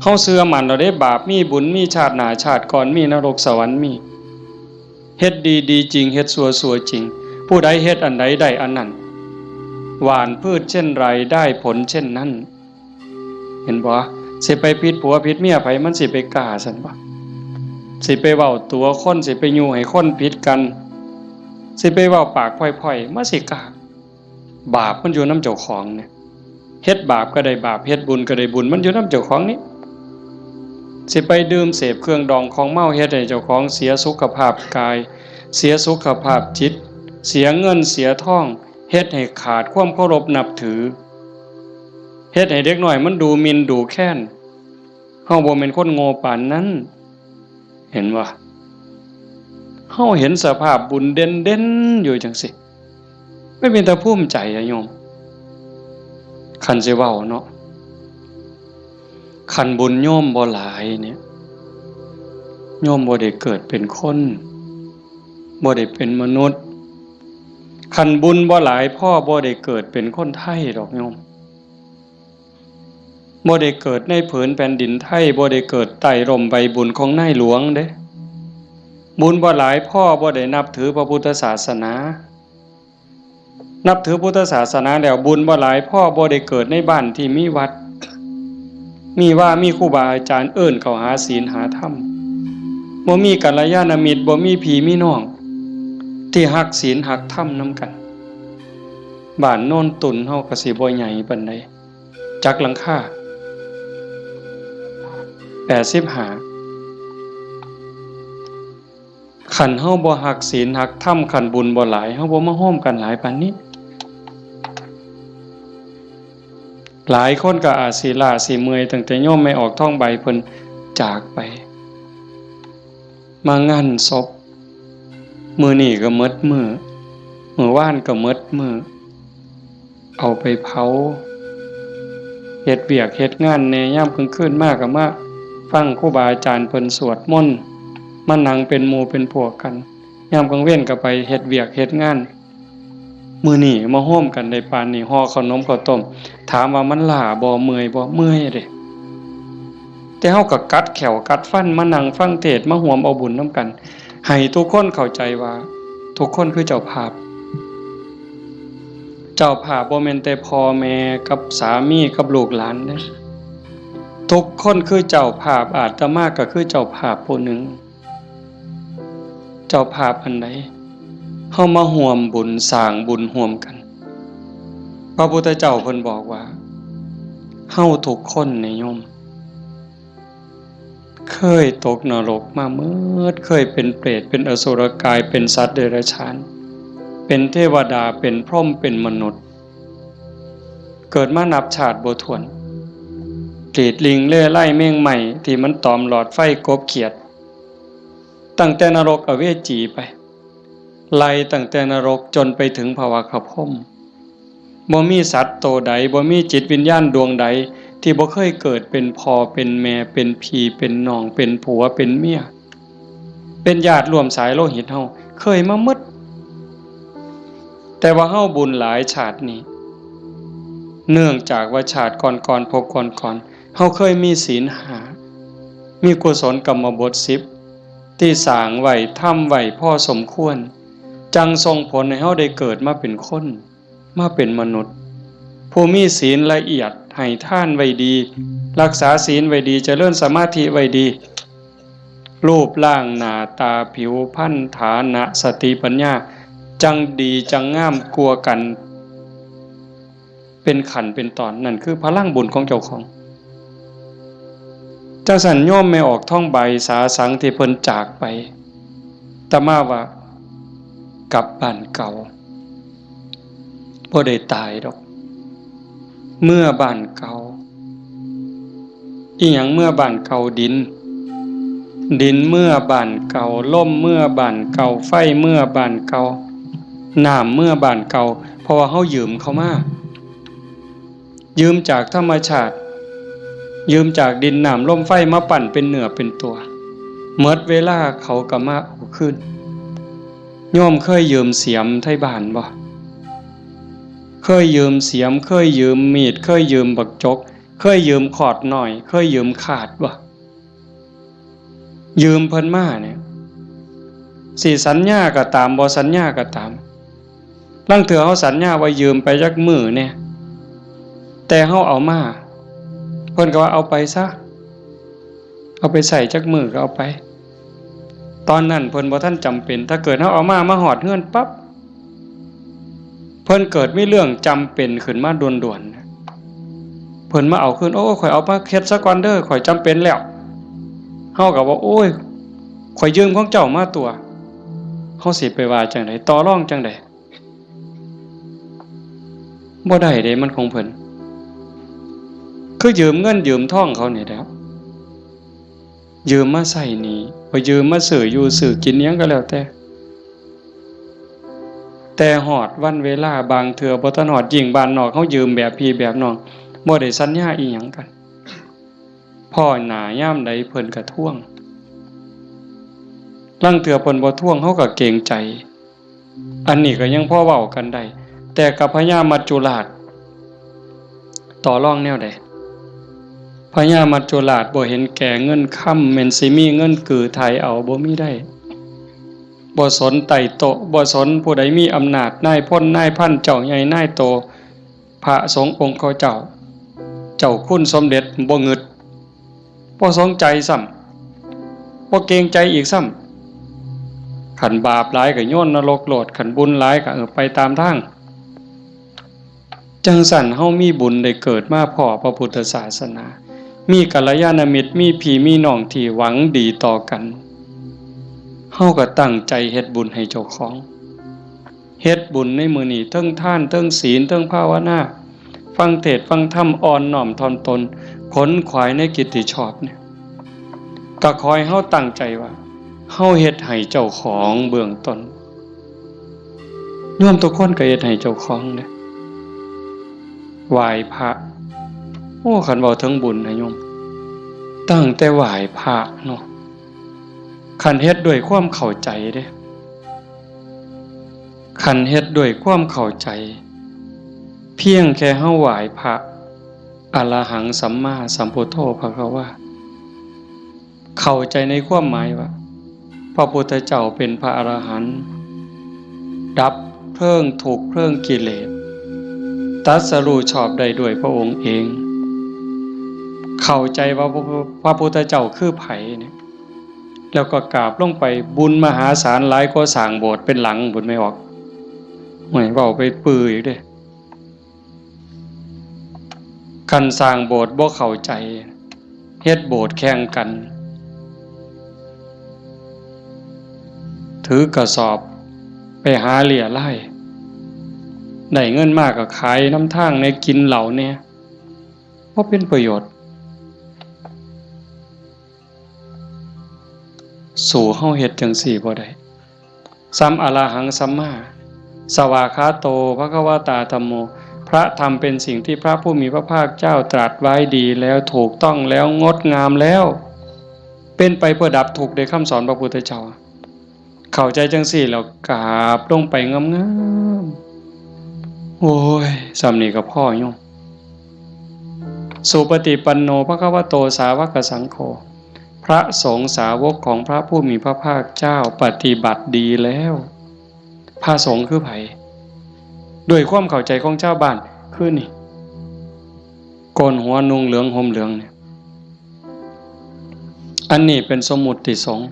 เฮาเชื่อมั่นแล้วเด้บาปมีบุญมีชาติหน้าชาติก่อนมีนรกสวรรค์มีเฮ็ดดีๆจริงเฮ็ดชั่วๆจริงผู้ใดเฮ็ดอันใดได้อันนั้นหว่านพืชเช่นไรได้ผลเช่นนั้นเห็นบ่สิไปผิดผัวผิดเมียไผมันสิไปกล้าซั่นบ่สิไปเว้าตัวคนสิไปยู่ให้คนผิดกันสิไปเว้าปากพร่อยๆมาสิกล้าบาปมันอยู่นำเจ้าของเนี่ยเฮ็ดบาปก็ได้บาปเฮ็ดบุญก็ได้บุญมันอยู่นำเจ้าของนี่สิไปดื่มเสพเครื่องดองของเมาเฮ็ดให้เจ้าของเสียสุขภาพกายเสียสุขภาพจิตเสียเงินเสียทองเฮ็ดให้ขาดความเคารพนับถือเฮ็ดให้เด็กน้อยมันดูหมิ่นดูแค้นเฮาบ่แม่นคนโง่ปานนั้นเห็นบ่เฮาเห็นสภาพบุญเด่นๆอยู่จังซี่ไม่เป็นตาภูมิใจอะโยมคันสิเว้าเนาะคันบุญโยมบ่หลายเนี่ยโยมบ่ได้เกิดเป็นคนบ่ได้เป็นมนุษย์คันบุญบ่หลายพ่อบ่ได้เกิดเป็นคนไทยดอกโยมบ่ได้เกิดในผืนแผ่นดินไทยบ่ได้เกิดใต้ร่มใบบุญของนายหลวงเด้บุญบ่หลายพ่อบ่ได้นับถือพระพุทธศาสนานับถือพุทธศาสนาแล้วบุญบ่หลายพ่อบ่ได้เกิดในบ้านที่มีวัดมีครูบาอาจารย์เอิ้นเข้าหาศีลหาธรรมบ่มีกัลยาณมิตรบ่มีพี่มีน้องที่ฮักศีลฮักธรรมนำกันบ้านโน่นตุนเฮาก็สิบ่ใหญ่ปานใดจักหลังคา85คันเฮาบ่ฮักศีลฮักธรรมคันบุญบ่หลายเฮาบ่มาโฮมกันหลายปานนี้หลายคนก็อาจสิล้าสิเมื่อยตั้งแต่โยมไม่ออกท่องใบเพิ่นจากไปมางานศพมื้อนี้ก็หมดมื้อวานก็หมดมื้อเอาไปเผาเฮ็ดเวียกเฮ็ดงานแหน่ยามกลางคืนมาก็มาฟังครูบาอาจารย์เพิ่นสวดมนต์มานั่งเป็นหมู่เป็นพวกกันยามกลางเว้นก็ไปเฮ็ดเวียกเฮ็ดงานมื้อนี้มาโฮมกันได้ปานนี้ห่อขนมข้าวต้มถามว่ามันล้าบ่เมื่อยบ่เมื่อยเด้แต่เฮาก็กัดแขวกัดฟันมานั่งฟังเทศน์มาร่วมเอาบุญนำกันให้ทุกคนเข้าใจว่าทุกคนคือเจ้าภาพบ่แม่นแต่พ่อแม่กับสามีกับลูกหลานเด้ทุกคนคือเจ้าภาพอาตมาก็คือเจ้าภาพผู้หนึ่งเจ้าภาพอันใดเฮามาร่วมบุญสร้างบุญร่วมกันพระพุทธเจ้าเพิ่นบอกว่าเฮาทุกคนเนี่ยโยมเคยตกนรกมาเมื่อเคยเป็นเปรตเป็นอสุรกายเป็นสัตว์เดรัจฉานเป็นเทวดาเป็นพรหมเป็นมนุษย์เกิดมานับชาติบ่ถ้วนเปรตลิงเล่ไล่แมงใหม่ที่มันตอมหลอดไฟกบเขียดตั้งแต่นรกอเวจีไปไล่ตั้งแต่นรกจนไปถึงภวคพรหมบ่มีสัตว์โตใดบ่มีจิตวิญญาณดวงใดที่บ่เคยเกิดเป็นพ่อเป็นแม่เป็นพี่เป็นน้องเป็นผัวเป็นเมียเป็นญาติร่วมสายโลหิตเฮาเคยมาหมดแต่ว่าเฮาบุญหลายชาตินี้เนื่องจากว่าชาติก่อนๆพบก่อนๆเฮาเคยมีศีล5มีกุศลกรรมบท10ที่สร้างไว้ทำไว้พอสมควรจังส่งผลให้เฮาได้เกิดมาเป็นคนมาเป็นมนุษย์ผู้มีศีลละเอียดให้ทานไว้ดีรักษาศีลไว้ดีเจริญสมาธิไว้ดี รูปร่างหน้าตาผิวพรรณฐานะสติปัญญาจังดีจังงามกลัวกันเป็นขันเป็นตอนนั่นคือพลังบุญของเจ้าของจังสันโยมไม่ออกท่องใบสาสังที่เพิ่นจากไปตะมาว่ากลับบ้านเก่าบ่ได้ตายดอกเมื่อบ้านเก่าอีหยังเมื่อบ้านเก่าดินเมื่อบ้านเก่าลมเมื่อบ้านเก่าไฟเมื่อบ้านเก่าน้ำเมื่อบ้านเก่าเพราะว่าเฮายืมเขามายืมจากธรรมชาติยืมจากดินน้ำลมไฟมาปั่นเป็นเนื้อเป็นตัวเมื่อเวลาเขาก็มาเอาขึ้นโยมเคยยืมเสียมไทบ้านบ่เคยยืมเสียมเคยยืมมีดเคยยืมบักจกเคยยืมขอดหน่อยเคยยืมขาดบ่ยืมเพิ่นมาเนี่ยสิสัญญาก็ตามบ่สัญญาก็ตามลางเทื่อเฮาสัญญาว่ายืมไปจักมื้อเนี่ยแต่เฮาเอามาเพิ่นก็ว่าเอาไปซะเอาไปใส่จักมื้อก็เอาไปตอนนั้นเพิ่นบ่ทันจำเป็นถ้าเกิดเฮาเอามาฮอดเฮือนปั๊บเพิ่นเกิดมีเรื่องจำเป็นขึ้นมาด่วนๆเพิ่นมาเอาขึ้นโอ้ข่อยเอามาเฮ็ดซะก่อนเด้อข่อยจำเป็นแล้วเฮาก็ว่าโอ้ยข่อยยืมของเจ้ามาตัวเฮาสิไปว่าจังได๋ต่อรองจังได๋บ่ได้เด้มันของเพิ่นคือยืมเงินยืมทองเขานี่แหละยืมมาใส่หนี้บ่ยืมมาซื้ออยู่ซื้อกินหยังก็แล้วแต่ฮอดวันเวลาบางเทื่อบ่ทันฮอดยิ่งบ้านนอกเฮายืมแบบพี่แบบน้องบ่ได้สัญญาอีหยังกันพ่อหน้ายามใดเพิ่นก็ทวงลางเทื่อเพิ่นบ่ทวงเฮาก็เกรงใจอันนี้ก็ยังพอเว้ากันได้แต่กับพญามัจจุราชต่อรองแนวใดพญามัจจุราชบ่เห็นแก่เงินค่ำแม่นสิมีเงินกือไทยเอาบ่มีได้บ่สนไต่โตบ่สนผู้ใดมีอำนาจนายพลนายพันเจ้าใหญ่นายโตพระสงฆ์องค์เขาเจ้าคุณสมเด็จบ่งึดบ่สนใจซ้ำบ่เกรงใจอีกซ้ำขันบาปหลายก็โยนนรกโลดขันบุญหลายก็ไปตามทางจังสั่นเฮามีบุญได้เกิดมาพ้อพระพุทธศาสนามีกัลยาณมิตรมีพี่มีน้องที่หวังดีต่อกันเฮาก็ตั้งใจเฮ็ดบุญให้เจ้าของเฮ็ดบุญในมื้อนี้เทิงทานเทิงศีลเทิงภาวนาฟังเทศน์ฟังธรรมอ่อนน้อมถ่อมตนขนขวายในกิตติชอบเนี่ยก็ขอให้เฮาตั้งใจว่าเฮาเฮ็ดให้เจ้าของเบื้องต้นโยมทุกคนก็เฮ็ดให้เจ้าของเด้อไหว้พระโอ้คันเว้าถึงบุญนะโยมตั้งแต่ไหว้พระเนาะคันเฮ็ดด้วยความเข้าใจเด้คันเฮ็ดด้วยความเข้าใจเพียงแค่เฮาไหว้พระอรหังสัมมาสัมพุทโธภควาเข้าใจในความหมายว่าพระพุทธเจ้าเป็นพระอรหันต์ดับเพลิงทุกข์เพลิงกิเลสตรัสรู้ชอบได้ด้วยพระองค์เองเข้าใจว่าพระพุทธเจ้าคือไผเนี่ยแล้วก็กราบลงไปบุญมหาศาลหลายก็สร้างโบสถ์เป็นหลังบุญไม่ออกห่วยเว้าไปปื้ออีกเด้คันสร้างโบสถ์บ่เข้าใจเฮ็ดโบสถ์แข่งกันถือกระสอบไปหาเหลี่ยไล่ได้เงินมากก็ขายน้ำทางในกินเหล่าเนี่ยเพราะเป็นประโยชน์สู่เฮาเฮ็ดจังซี่บ่ได้สัมอรหังสัมมาสวากขาโตภควตาธัมโมพระธรรมเป็นสิ่งที่พระผู้มีพระภาคเจ้าตรัสไว้ดีแล้วถูกต้องแล้วงดงามแล้วเป็นไปเพื่อดับทุกข์ในคำสอนพระพุทธเจ้าเข้าใจจังซี่แล้วกราบลงไปงามๆโอ้ยสำนี้ก็พ่อโยมสุปฏิปันโนภควโตสาวกสังโฆพระสงฆ์สาวกของพระผู้มีพระภาคเจ้าปฏิบัติดีแล้วพระสงฆ์คือไผด้วยความเข้าใจของเจ้าบ้านคือนี่โกนหัวนุ่งเหลืองห่มเหลืองเนี่ย อันนี้เป็นสมมุติสงฆ์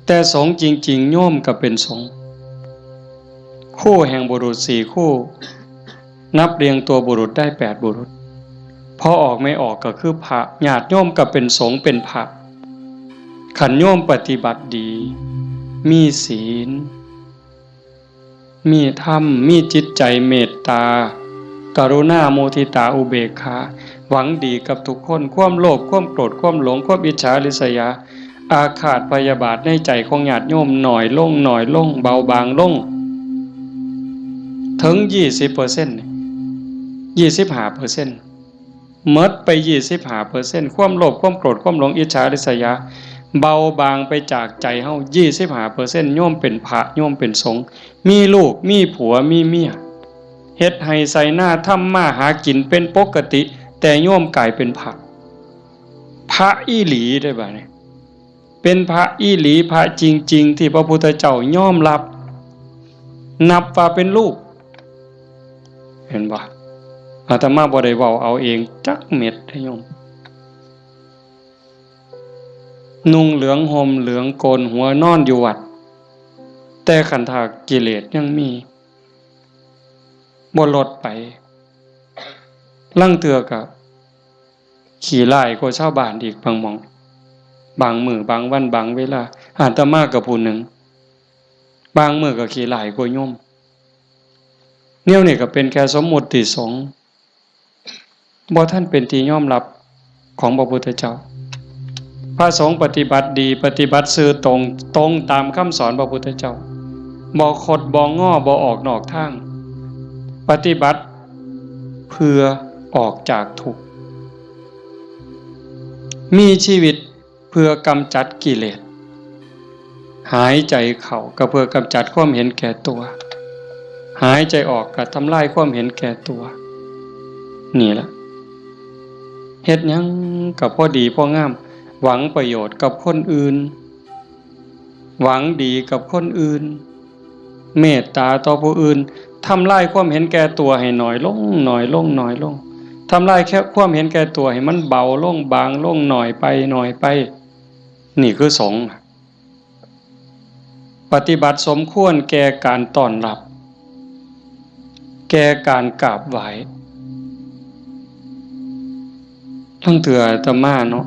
แต่สงฆ์จริงๆโยมก็เป็นสงฆ์คู่แห่งบุรุษ4คู่นับเรียงตัวบุรุษได้8บุรุษพอออกไม่ออกก็คือพระญาติโยมก็เป็นสงฆ์เป็นพระขันโยมปฏิบัติดีมีศีลมีธรรมมีจิตใจเมตตากรุณาโมทิตาอุเบกขาหวังดีกับทุกคนความโลภความโกรธความหลงความอิจฉาริษยาอาฆาตพยาบาทในใจของญาติโยมหน่อยลงเบาบางลงถึง 20% 25%หมดไป 25% ความโลภความโกรธความหลงอิจฉาริษยาเบาบางไปจากใจเฮา 25% โยมเป็นพระโยมเป็นสงฆ์มีลูกมีผัวมีเมียเฮ็ดให้ใส่หน้าทำมาหากินเป็นปกติแต่โยมกลายเป็นพระอีหลีได้บ่เนี่ยเป็นพระอีหลีพระจริงๆที่พระพุทธเจ้ายอมรับนับว่าเป็นลูกเห็นบ่อาตมาบ่ได้เว้าเอาเองจักเม็ดให้โยมนุ่งเหลืองห่มเหลืองโกนหัวนอนอยู่วัดแต่ขันธากิเลสยังมีบ่ลดไปลังเทื่อก็ขี่ไล่กว่าชาวบ้านอีกบางหม่องบางมื้อบางวันบางเวลาอาตมากับผู้หนึ่งบางมื้อก็ขี่ไล่กว่าโยมเนี่ยนี่ก็เป็นแค่สมมุติสงฆ์บ่ท่านเป็นที่ยอมรับของพระพุทธเจ้าพระสงฆ์ปฏิบัติดีปฏิบัติซื่อตรงตามคำสอนพระพุทธเจ้าบ่คดบ่ง้อบ่ออกนอกทางปฏิบัติเพื่อออกจากทุกข์มีชีวิตเพื่อกำจัดกิเลสหายใจเข้าก็เพื่อกำจัดความเห็นแก่ตัวหายใจออกก็ทำลายความเห็นแก่ตัวนี่ล่ะเฮ็ดหยังก็พอดีพองามหวังประโยชน์กับคนอื่นหวังดีกับคนอื่นเมตตาต่อผู้อื่นทำลายความเห็นแก่ตัวให้น้อยลงทำลายแค่ความเห็นแก่ตัวให้มันเบาลงบางลงหน่อยไปนี่คือสงฆ์ปฏิบัติสมควรแก่การต้อนรับแก่การกราบไหว้ทั้งเถื่ออาตมาเนาะ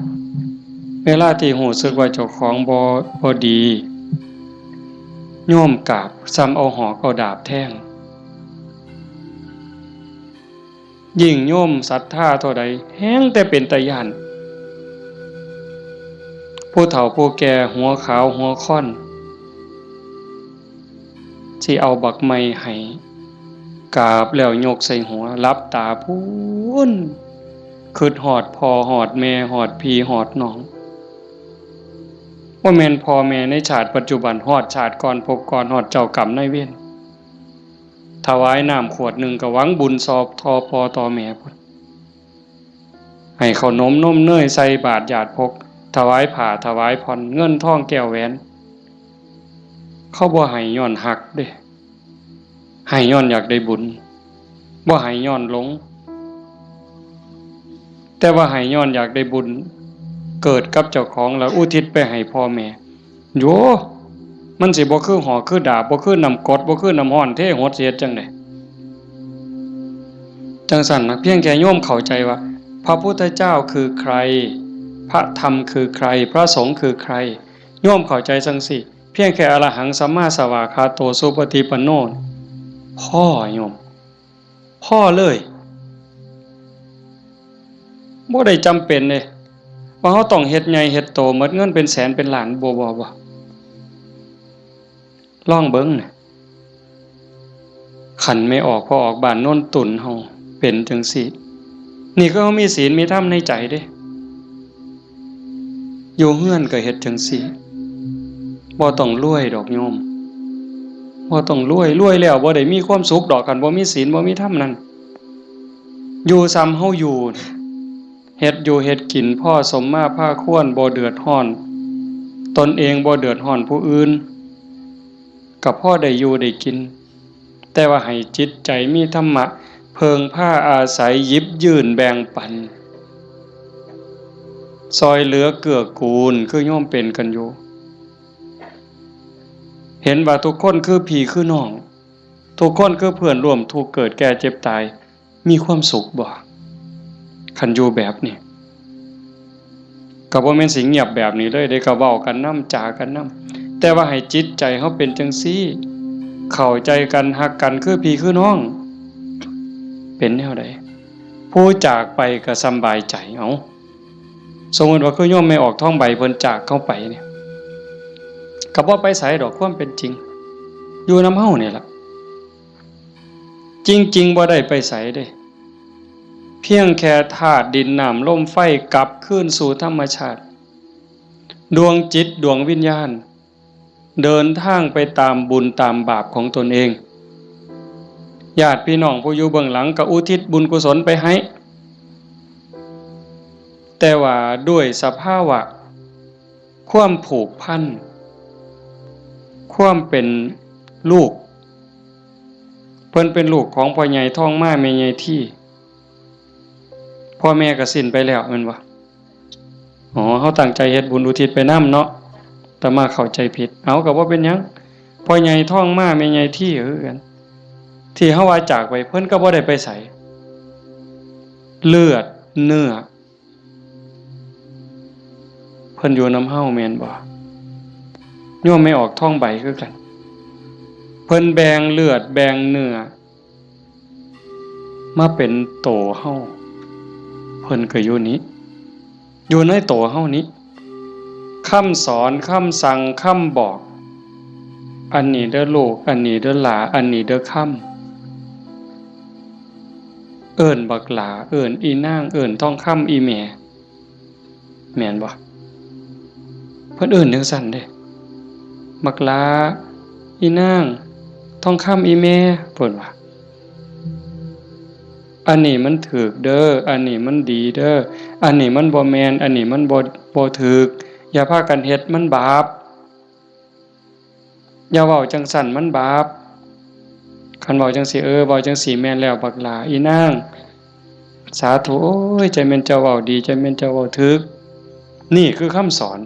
เวลาที่หูสึกว่าเจ้าของบ่ดีโยมกราบซ้ำเอาหอกเอาดาบแทงยิ่งโยมศรัทธาเท่าใดแห้งแต่เป็นตาย้านผู้เฒ่าผู้แก่หัวขาวหัวค่อนสิเอาบักไม้ให้กราบแล้วยกใส่หัวลับตาพูนคิดฮอดพ่อฮอดแม่ฮอดพี่ฮอดน้องว่าแม่นพ่อแม่ในชาติปัจจุบันฮอดชาติก่อนภพก่อนฮอดเจ้ากรรมนายเวรถวายน้ำขวดหนึ่งก็หวังบุญสอบทอพ่อต่อแม่พุ่นให้ขนมนมเนยใส่บาตรญาติพกถวายผ้าถวายผ่อนเงินทองแก้วแหวนเขาบ่ให้ย้อนหักเด้ให้ย้อนอยากได้บุญบ่ให้ย้อนหลงแต่ว่าให้ย้อนอยากได้บุญเกิดกับเจ้าของแล้วอุทิศไปให้พ่อแม่โยมันสิบ่คือหอกคือดาบบ่คือน้ำกรดบ่คือน้ำร้อนเทหดเสียจังได๋จังซั่นนะเพียงแค่โยมเข้าใจว่าพระพุทธเจ้าคือใครพระธรรมคือใครพระสงฆ์คือใครโยมเข้าใจจังสิเพียงแค่อรหังสัมมาสวากขาโตสุปฏิปันโนพ่อโยมพ่อเลยบ่ได้จำเป็นเด้ว่าเฮาต้องเฮ็ดใหญ่เฮ็ดโตหมดเงินเป็นแสนเป็นล้านบ่ลองเบิ่งน่ะขันไม่ออกพอออกบ้านโน่นตุ่นเฮาเป็นจังซี่นี่ก็เฮามีศีลมีธรรมในใจเด้อยู่เฮือนก็เฮ็ดจังซี่บ่ต้องรวยดอกโยมบ่ต้องรวยแล้วบ่ได้มีความสุขดอกคันบ่มีศีลบ่มีธรรมนั่นอยู่ซ้ำเฮาอยู่เฮ็ดอยู่เฮ็ดกินพ่อสมมาภาควรบ่เดือดร้อนตนเองบ่เดือดร้อนผู้อื่นกับพ่อได้อยู่ได้กินแต่ว่าให้จิตใจมีธรรมะเพิงผ้าอาศัยหยิบยื่นแบ่งปัน ซอยเหลือเกื้อกูลคือโยมเป็นกันอยู่เห็นว่าทุกคนคือพี่คือน้องทุกคนคือเพื่อนร่วมทุกข์เกิดแก่เจ็บตายมีความสุขบ่คันอยู่แบบนี้ก็บ่แม่นสิเงียบแบบนี้เลยได้ก็เว้ากันนำจากันนำแต่ว่าให้จิตใจเฮาเป็นจังซี่เข้าใจกันฮักกันคือพี่คือน้องเป็นแนวใดผู้จากไปก็สำบายใจเอาสมมุติว่าคือโยมไม่ออกท้องใบเพิ่นจากเข้าไปเนี่ยก็บ่ไปไสดอกความเป็นจริงอยู่นำเฮานี่ล่ะจริงๆบ่ได้ไปไสเด้เพียงแค่ธาตุดินน้ำลมไฟกลับคืนสู่ธรรมชาติดวงจิตดวงวิญญาณเดินทางไปตามบุญตามบาปของตนเองญาติพี่น้องผู้อยู่เบื้องหลังก็อุทิศบุญกุศลไปให้แต่ว่าด้วยสภาวะความผูกพันความเป็นลูกเพิ่นเป็นลูกของพ่อใหญ่ท้องม้าแม่ใหญ่ที่พ่อแม่ก็สิ้นไปแล้วแม่นบ่อ๋อเฮาตั้งใจเฮ็ดบุญอุทิศไปนำเนาะแต่มาเข้าใจผิดเอาก็บ่เป็นหยังพ่อใหญ่ท้องม้าแม่ใหญ่ที่คือกันที่เฮาว่าจากไปเพิ่นก็บ่ได้ไปไสเลือดเนื้อเพิ่นอยู่นำเฮาแม่นบ่โยมไม่ออกท้องใบคือกันเพิ่นแบ่งเลือดแบ่งเนื้อมาเป็นโตเฮาเพิ่นก็อยู่นี้อยู่ในโตเฮานี้คำสอนคำสั่งคำบอกอันนี้เด้อลูกอันนี้เด้อหลาอันนี้เด้อคำเอิ้นบักหลาเอิ้นอีนางเอิ้นทองคำอีแม่แม่นบ่เพิ่นเอิ้นจังซั่นเด้บักหลาอีนางทองคำอีแม่เพิ่นว่าอันนี้มันถูกเด้ออันนี้มันดีเด้ออันนี้มันบ่แม่นอันนี้มันบ่ถูกอย่าพากันเฮ็ดมันบาปอย่าเว้าจังซั่นมันบาปคันเว้าจังซี่เว้าจังซี่แม่นแล้วบักหลาอีนางสาธุโอ้ยใจแม่นเจ้าเว้าดีใจแม่นเจ้าเว้าถูกนี่คือคำสอน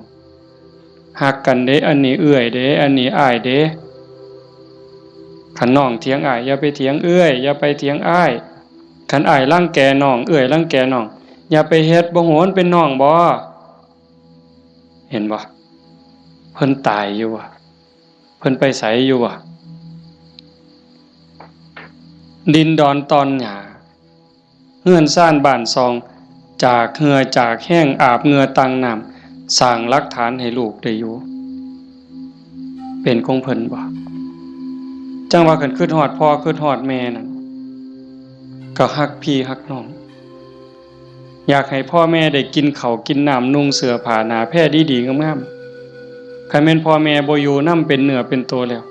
ฮักกันเด้อันนี้เอื้อยเด้อันนี้อ้ายเด้คันน้องเถียงอ้ายอย่าไปเถียงเอื้อยอย่าไปเถียงอ้ายคันอ้ายรังแกน้องเอื้อยรังแกน้องอย่าไปเฮ็ดบ่โหนเป็นน้องบ่เห็นบ่เพิ่นตายอยู่ว่ะเพิ่นไปไสอยู่ว่ะดินดอนตอนหญ้าเฮือนซ่านบ้านซองจากเหงื่อจากแห้งอาบเหงื่อตังน้ำสร้างหลักฐานให้ลูกได้อยู่เป็นของเพิ่นบ่จังว่าคันคิดฮอดพ่อคิดฮอดแม่นั่นก็ฮักพี่ฮักน้องอยากให้พ่อแม่ได้กินข้าวกินน้ำนุ่งเสื้อผ้าหนาแพร่ดีๆงามๆคันแม่นพ่อแม่บ่อยู่นำเป็นเนื้อเป็นตัวแล้ว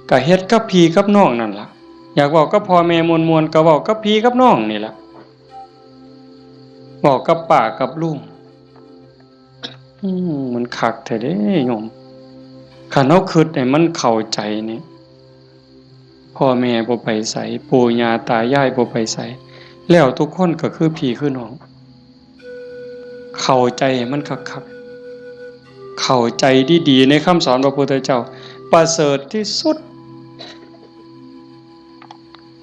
ก็เฮ็ดกับพี่กับน้องนั่นล่ะอยากเว้ากับพ่อแม่มวนๆก็เว้ากับพี่กับน้องนี่ล่ะเว้ากับป้ากับลุงมันคักแท้เด้โยมคันเฮาคิดให้มันเข้าใจนี่พ่อแม่บ่ไปไสปู่ย่าตายายบ่ไปไสแล้วทุกคนก็คือพี่คือน้องเข้าใจให้มันคักๆเข้าใจดีๆในคำสอนพระพุทธเจ้าประเสริฐที่สุด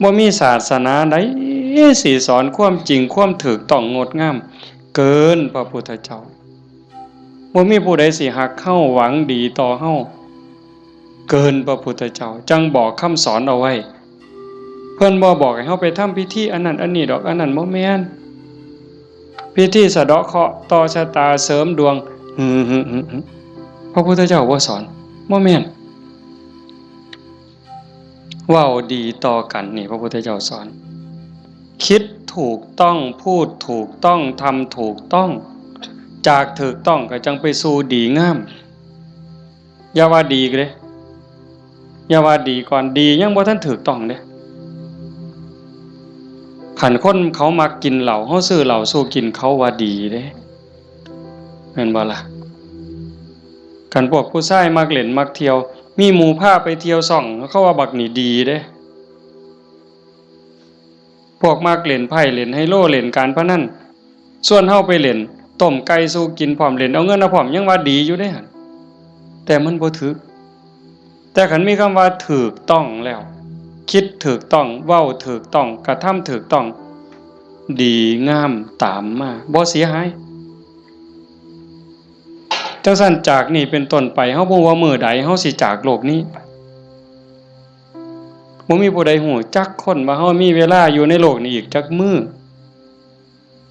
บ่มีศาสนาใดสิสอนความจริงความถูกต้องงดงามเกินพระพุทธเจ้าบ่มีผู้ใดสิฮักเฮาหวังดีต่อเฮาเกินพระพุทธเจ้าจังบอกคำสอนเอาไว้เพิ่นบ่บอกให้เฮาไปทำพิธีอันนั้นอันนี้ดอกอันนั้นบ่แม่นพิธีสะเดาะเคราะห์ต่อชะตาเสริมดวงพระพุทธเจ้าบ่สอนบ่แม่นเว้าดีต่อกันนี่พระพุทธเจ้าสอนคิดถูกต้องพูดถูกต้องทำถูกต้องจากถูกต้องก็จังไปสู่ดีงามอย่าว่าดีเด้อย่าว่าดีก่อนดียังบ่ทันถูกต้องเด้คันคนเขามักกินเหล้าเฮาซื้อเหล้าสู้กินเขาว่าดีเด้แม่นบ่ล่ะคันพวกผู้ชายมักเล่นมักเที่ยวมีหมู่พาไปเที่ยวซ่องเขาว่าบักนี่ดีเด้พวกมักเล่นไพ่เล่นไฮโลเล่นการพนันส่วนเฮาไปเล่น ต้มไก่สู้กินพร้อมเล่นเอาเงินเอาพร้อมยังว่าดีอยู่เด้หั่นแต่มันบ่ถูกแต่คันมีคำว่าถูกต้องแล้วคิดถูกต้องเว้าถูกต้องกระทำถูกต้องดีงามตามมาบ่เสียหายจังซั่นจากนี้เป็นต้นไปเฮาบ่ว่ามื้อใดเฮาสิจากโลกนี้บ่มีผู้ใดฮู้จักคนว่าเฮามีเวลาอยู่ในโลกนี้อีกจักมื้อ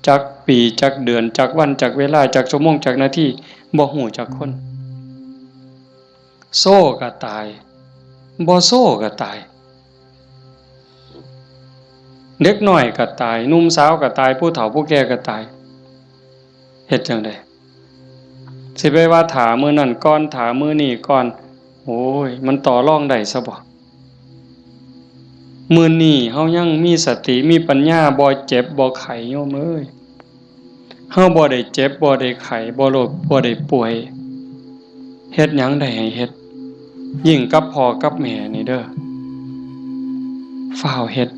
จักปีจักเดือนจักวันจักเวลาจักชั่วโมงจักนาทีบ่ฮู้จักคนโซ่ก็ตายบ่โซ่ก็ตายเด็กน้อยก็ตายหนุ่มสาวก็ตายผู้เฒ่าผู้แก่ก็ตายเฮ็ดจังได๋สิไปว่าถามื้อนั้นก่อนถามื้อนี้ก่อนโอ้ยมันต่อรองได้ซะบ่มื้อนี้เฮายังมีสติมีปัญญาบ่เจ็บบ่ไข้โยมเอ้ยเฮาบ่ได้เจ็บบ่ได้ไข้บ่โรคบ่ได้ป่วยเฮ็ดหยังได้ให้เฮ็ดยิ่งกับพ่อกับแม่นี่เด้อฟ้าวเฮ็ด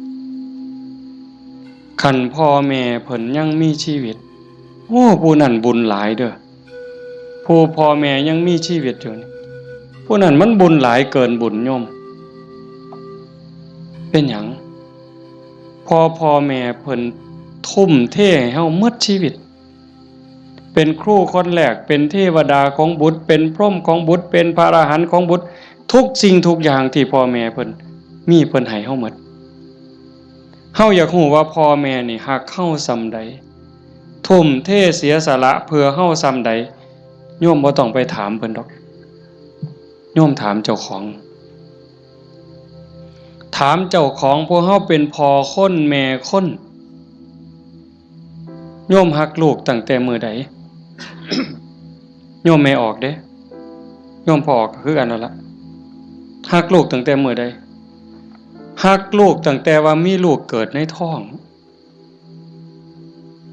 คันพ่อแม่เพิ่นยังมีชีวิตโอ้ผู้นั้นบุญหลายเด้อผู้พ่อแม่ยังมีชีวิตอยู่นี่ผู้นั้นมันบุญหลายเกินบุญโยมเป็นหยังพ่อแม่เพิ่นทุ่มเทให้เฮาหมดชีวิตเป็นครูคนแรกเป็นเทวดาของบุตรเป็นพรหมของบุตรเป็นพระอรหันต์ของบุตรทุกสิ่งทุกอย่างที่พ่อแม่เพิ่นมีเพิ่นให้เฮาหมดเฮาอยากรู้ว่าพ่อแม่นี่ฮักเฮาส่ำใดทุ่มเทเสียสละเพื่อเฮาส่ำใดโยมบ่ต้องไปถามเพิ่นดอกโยมถามเจ้าของถามเจ้าของพวกเฮาเป็นพ่อคนแม่คนโยมฮักลูกตั้งแต่มื้อใด โยมไม่ออกเด้โยมพอออกก็คือกันนั่นล่ะฮักลูกตั้งแต่มื้อใดฮักลูกตั้งแต่ว่ามีลูกเกิดในท้อง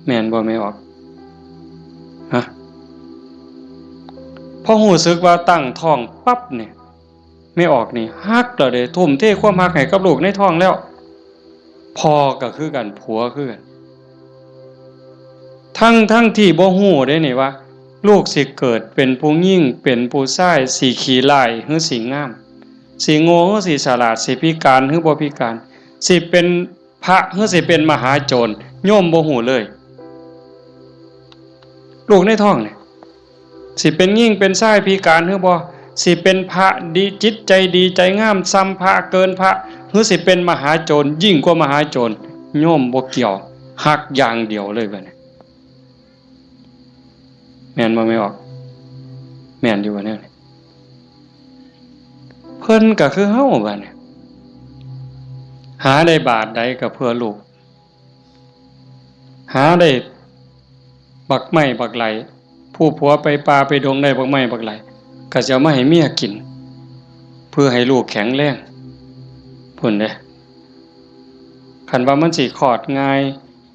แม่นบ่ไม่ออกฮะพอรู้สึกว่าตั้งท้องปั๊บเนี่ยไม่ออกนี่ฮักแล้วเด้ทุ่มเทความฮักให้กับลูกในท้องแล้วพ่อก็คือกันผัวคือกันทั้งที่บ่ฮู้ได้นี่ว่าลูกสิเกิดเป็นผู้หญิงเป็นผู้ชายสิขี้ร้ายหรือสิงามสิโง่หรือสิฉลาดสิพิการหรือบ่พิการสิเป็นพระหรือสิเป็นมหาโจรโยมบ่ฮู้เลยลูกในท้องนี่สิเป็นหญิงเป็นชายพิการหรือบ่สิเป็นพระดีจิตใจดีใจงามซ้ำพระเกินพระหรือสิเป็นมหาโจรยิ่งกว่ามหาโจรโยมบ่เกี่ยวฮักอย่างเดียวเลยบัดนี้แม่นบ่ไม่ออกแม่นอยู่บ่แนวนี้เพิ่นก็คือเฮาบัดนี้หาได้บาทใดก็เพื่อลูกหาได้บักไม้บักไหลผู้ผัวไปป่าไปดงได้บักไม้บักไหลก็จะเอามาให้เมียกินเพื่อให้ลูกแข็งแรงพุ่นเด้คันว่ามันสิคลอดง่าย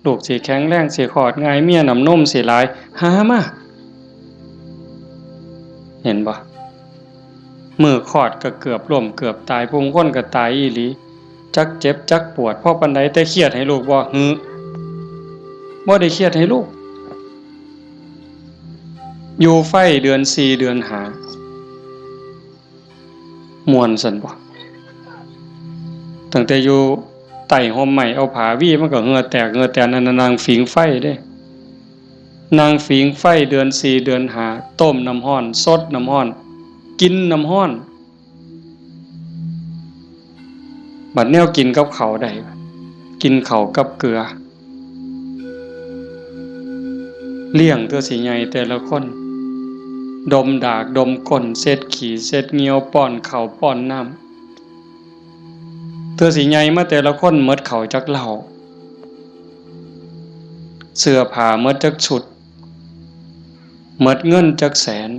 ลูกสิแข็งแรงสิคลอดง่ายเมียน้ำนมสิหลายหามาเห็นบ่มือคลอดก็เกือบล้มเกือบตายผู้คนก็ตายอีหลีจักเจ็บจักปวดเพราะปานใดแต่เครียดให้ลูกบ่บ่ได้เครียดให้ลูกอยู่ไฟเดือน4เดือน5ม่วนซั่นบ่ตั้งแต่อยู่ใต้ห่มไม้เอาผ้าวี่มันก็เหงื่อแตกเหงื่อแตนนั่นนางฝิงไฟเด้นางฝิงไฟเดือน4เดือน5ต้มน้ำร้อนสดน้ำร้อนกินน้ำร้อนบัดแนวกินกับข้าวได้กินข้าวกับเกลือเลี้ยงตัวสิใหญ่แต่ละคนดมดากดมก้นเช็ดขี้เช็ดเหงียวป้อนข้าวป้อนน้ำตัวสิใหญ่มาแต่ละคนหมดข้าวจักเหล้าเสื้อผ้าหมดจักชุดหมดเงินจักแสน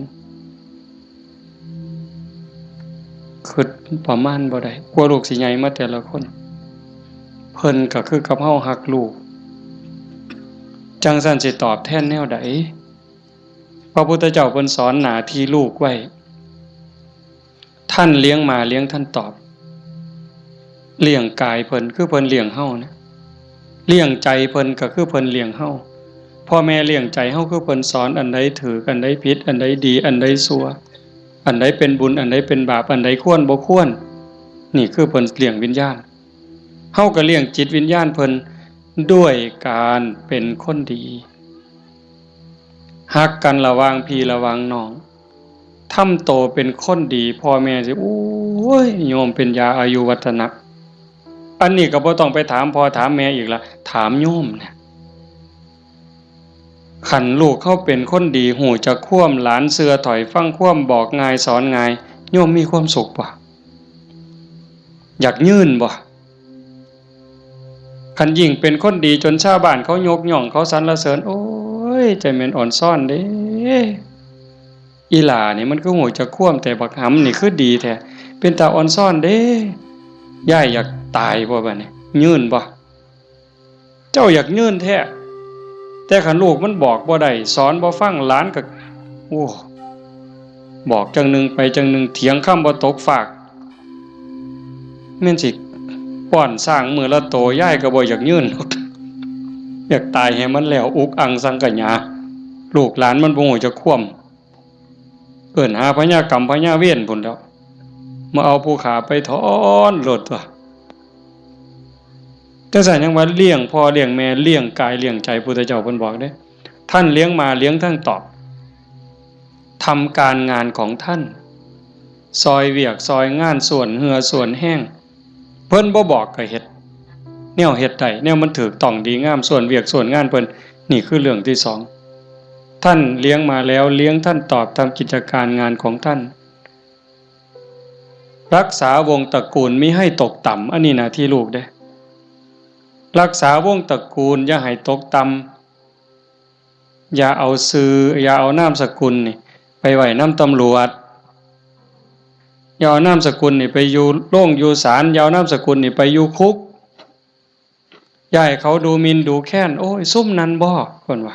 คือประมาณบ่ได้กลัวลูกสิใหญ่มาแต่ละคนเพิ่นก็คือกับเฮาฮักลูกจังซั่นสิตอบแทนแนวใดพระพุทธเจ้าเพิ่นสอนหน้าที่ลูกไว้ท่านเลี้ยงมาเลี้ยงท่านตอบเลี้ยงกายเพิ่นคือเพิ่นเลี้ยงเฮานะเลี้ยงใจเพิ่นก็คือเพิ่นเลี้ยงเฮา พ่อแม่เลี้ยงใจเฮาคือเพิ่นสอนอันใดถูกอันใดผิดอันใดดีอันใดชั่วอันใดเป็นบุญอันใดเป็นบาปอันใดควรบ่ควรนี่คือเพิ่นเลี้ยงวิญญาณเฮาก็เลี้ยงจิตวิญญาณเพิ่นด้วยการเป็นคนดีฮักกันระหว่างพี่ระหว่างน้องทำโตเป็นคนดีพ่อแม่สิโอ้ยโยมเป็นยาอายุวัฒนะอันนี้ก็บ่ต้องไปถามพ่อถามแม่อีกละถามโยมเนี่ยขันลูกเขาเป็นคนดีหูจะคว่ำหลานเสือถอยฟังคว่ำบอกง่ายสอนง่ายโยมมีความสุขบ่อยากยื่นบ่ขันยิ่งเป็นคนดีจนชาวบ้านเขายกย่องเขาสรรเสริญโอ้ยใจแม่นอ่อนซ่อนเด้อีหล่านี่มันก็หูจะคว่ำแต่บักหำนี่คือดีแท้เป็นตาอ่อนซ่อนเด้ย่ายอยากตายบ่บัดนี้ยื่นบ่เจ้าอยากยื่นแท้แต่ขันลูกมันบอกบ่ได้สอนบ่ฟังหลานก็โอ้บอกจังหนึ่งไปจังหนึ่งเถียงคำบ่ตกฝากแม่นสิป้อนสร้างมือละโตย่ายก็บ่อยากยื่นอยากตายให้มันแล้วอุกอังสังกะหยาลูกหลานมันบ่ฮู้จะคว่ำเอิ้นหาพญากรรมพญาเวรพุ่นแล้วมาเอาผู้ขาไปถอนโลดตัวแต่สั่นยังว่าเลี้ยงพ่อเลี้ยงแม่เลี้ยงกายเลี้ยงใจพุทธเจ้าเพิ่นบอกเด้ท่านเลี้ยงมาเลี้ยงทั้งตอบทำการงานของท่านซอยเวียกซอยงานส่วนเหือส่วนแห้งเพิ่นบ่บอกก็เฮ็ดแนวเฮ็ดได้แนวมันถูกต้องดีงามส่วนเวียกส่วนงานเพิ่นนี่คือเรื่องที่สองท่านเลี้ยงมาแล้วเลี้ยงท่านตอบทำกิจการงานของท่านรักษาวงตระกูลมิให้ตกต่ำอันนี้หน้าที่ลูกเด้รักษาวงตระกูลอย่าให้ตกต่ำอย่าเอาชื่ออย่าเอานามสกุลนี่ไปไว้นำตำรวจอย่าเอานามสกุลนี่ไปอยู่โรงอยู่ศาลอย่าเอานามสกุลนี่ไปอยู่คุกอย่าให้เขาดูหมิ่นดูแค้นโอ้ยซุ่มนั้นบ่เพิ่นว่า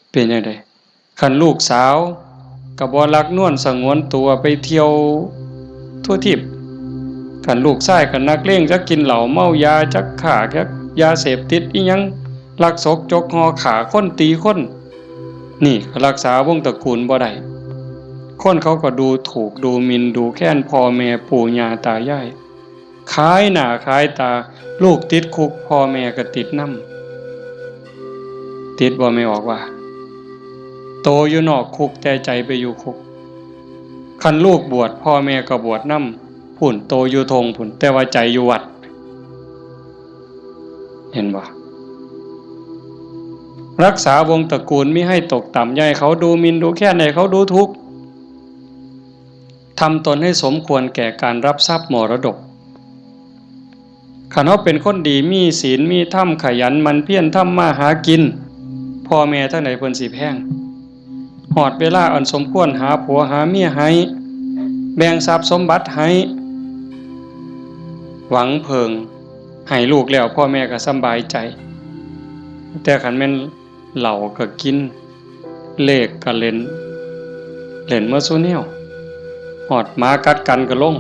เป็นจังได๋คันลูกสาวก็บ่รักนวลสงวนตัวไปเที่ยวทั่วทิพย์คันลูกชายก็นักเลงจักกินเหล้าเมายาจักฆ่าจักยาเสพติดอีหยังลักศกจกหอขาคนตีคนนี่ก็รักษาวงตระกูลบ่ได้คนเขาก็ดูถูกดูหมิ่นดูแค้นพ่อแม่ปู่ย่าตายายขายหน้าขายตาลูกติดคุกพ่อแม่ก็ติดนำติดบ่ไม่ออกว่าโตอยู่นอกคุกแต่ใจไปอยู่คุกคันลูกบวชพ่อแม่ก็บวชนำพุ่นโตอยู่ทงพุ่นแต่ว่าใจอยู่วัดเห็นบ่รักษาวงตระกูลมิให้ตกต่ำอย่าให้เขาดูหมิ่นดูแค้นให้เขาดูทุกข์ทำตนให้สมควรแก่การรับทรัพย์มรดกคันเฮาเป็นคนดีมีศีลมีธรรมขยันมันเพียรทำมาหากินพ่อแม่ทั้งหลายเพิ่นสิแพงฮอดเวลาอันสมควรหาผัวหาเมียให้แบ่งทรัพย์สมบัติให้หวังเพิงให้ลูกแล้วพ่อแม่ก็สำบายใจแต่คันแม่นเหล้าก็กินเลขก็เล่นเมื่อซุแนวฮอดหมากัดกันก็ลง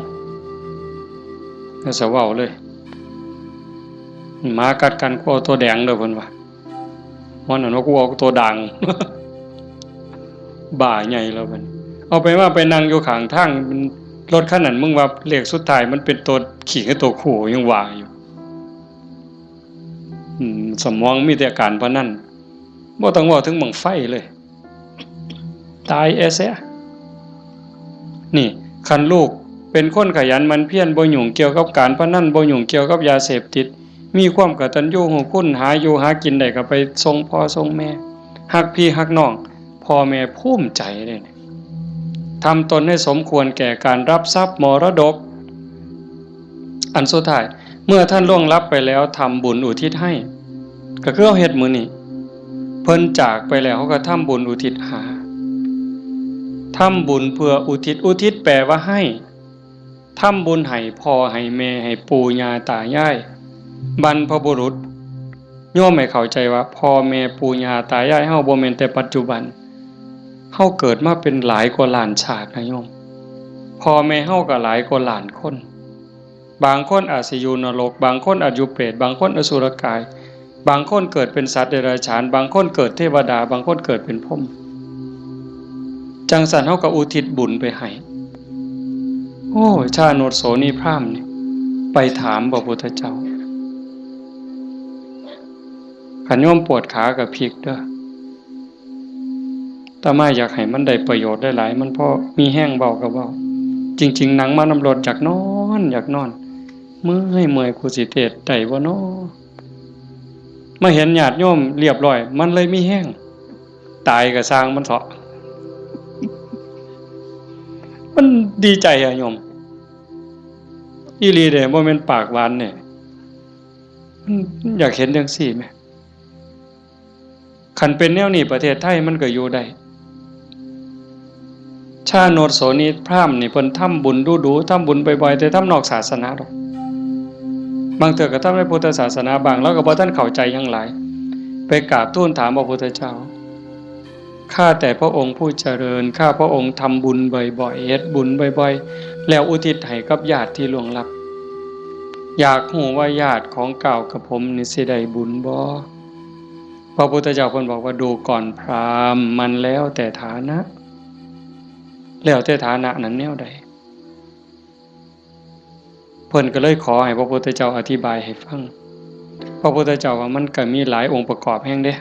ก็สะเว้าเลยหมากัดกันกูเอาตัวแดงเด้อเพิ่นว่ามันนั่นว่ากูเอาตัวด่าง บ้าใหญ่แล้วเพิ่นเอาไปว่าไปนั่งอยู่ข้างทางรถคันนั้นมึงว่าเลขสุดท้ายมันเป็นตัวขี่กับตัวคู่ยังว่าอยู่สมองมีแต่การพนันบ่ต้องเว้าถึงบั้งไฟเลยตายแซ่นี่คันลูกเป็นคนขยันมันเพียรบ่ยุ่งเกี่ยวกับการพนันบ่ยุ่งเกี่ยวกับยาเสพติดมีความกตัญญูรู้คุณหาอยู่หากินได้ก็ไปส่งพ่อส่งแม่ฮักพี่ฮักน้องพ่อแม่ภูมิใจเลยทำตนให้สมควรแก่การรับทรัพย์มรดกอันสุดท้ายเมื่อท่านล่วงลับไปแล้วทำบุญอุทิศให้ก็คือเอาเฮ็ดมื้อนี้เพิ่นจากไปแล้วเขาก็ทำบุญอุทิศหาทำบุญเพื่ออุทิศแปลว่าให้ทำบุญให้พ่อให้แม่ให้ปู่ย่าตายายบรรพบุรุษโยมให้เข้าใจว่าพ่อแม่ปู่ย่าตายายเฮาบ่แม่นแต่ปัจจุบันเฮาเกิดมาเป็นหลายกว่าล้านชาตินะโยมพ่อแม่เฮาก็หลายกว่าล้านคนบางคนอาจสิอยู่นรกบางคนอาจอยู่เปรตบางคนอสุรกาย บางคนเกิดเป็นสัตว์เดรัจฉานบางคนเกิดเทวดาบางคนเกิดเป็นพรหมจังสันเฮาก็อุทิศบุญไปให้โอ้ชาโนดโสนีพราหมณ์นี่ไปถามพระพุทธเจ้าขันโยมปวดขากับพริกเด้อแต่มาอยากให้มันได้ประโยชน์ได้หลายมันพอมีแห้งเบากับเบาจริงๆหนังมานำรดอยากนอนเมื่อยกูสิเทศได้บ่น้อมาเห็นญาติโยมเรียบร้อยมันเลยมีแห้งตายก็สร้างมันเถาะมันดีใจอะโยมอีหลีเด้บ่แม่นปากหวานเนี่ยอยากเห็นจังซี่แหมคันเป็นแนวนี้ประเทศไทยมันก็อยู่ได้ชาโนดโสนีพราหมณ์นี่เพิ่นทำบุญดูๆทำบุญบ่อยๆแต่ทำนอกศาสนาดอกบางเทื่อก็ทำในพุทธศาสนาบางแล้วก็บ่ทันเข้าใจหยังหลายไปกราบทูลถามพระพุทธเจ้าข้าแต่พระองค์ผู้เจริญข้าพระองค์ทำบุญบ่อยๆเฮ็ดบุญบ่อยๆแล้วอุทิศให้กับญาติที่ล่วงลับอยากรู้ว่าญาติของเก่ากับผมนี่สิได้บุญบ่พระพุทธเจ้าเพิ่นบอกว่าดูก่อนพราหมณ์มันแล้วแต่ฐานะแล้วแต่ฐานะนั้นแนวใดเพิ่นก็เลยขอให้พระพุทธเจ้าอธิบายให้ฟังพระพุทธเจ้าว่ามันก็มีหลายองค์ประกอบแห่งเด้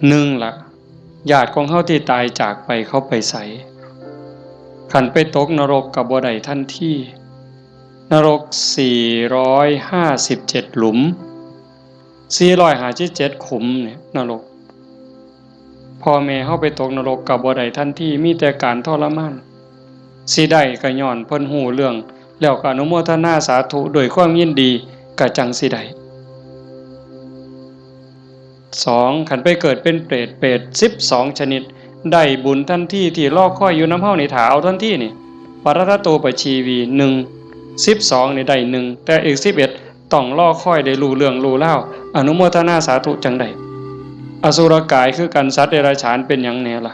1ล่ะญาติของเฮาที่ตายจากไปเขาไปไสคันไปตกนรกก็บ่ได้ทันทีนรก457หลุม457ขุมเนี่ยนรกพ่อแม่เฮาไปตกนรกก็บ่ได้ทันทีมีแต่การทรมานสิได้ก็ย้อนเพิ่นฮู้เรื่องแล้วก็อนุโมทนาสาธุด้วยความยินดีก็จังสิได้2คันไปเกิดเป็นเปรต12ชนิดได้บุญทันทีที่รอคอยอยู่นำเฮานี่ถ้าเอาทันทีนี่ปรตโตปชีวี1 12นี่ได้1แต่อีก11ต้องรอคอยได้รู้เรื่องรู้ราวอนุโมทนาสาธุจังได๋อสุรกายคือกันสัตว์เดรัจฉานเป็นหยังแน่ล่ะ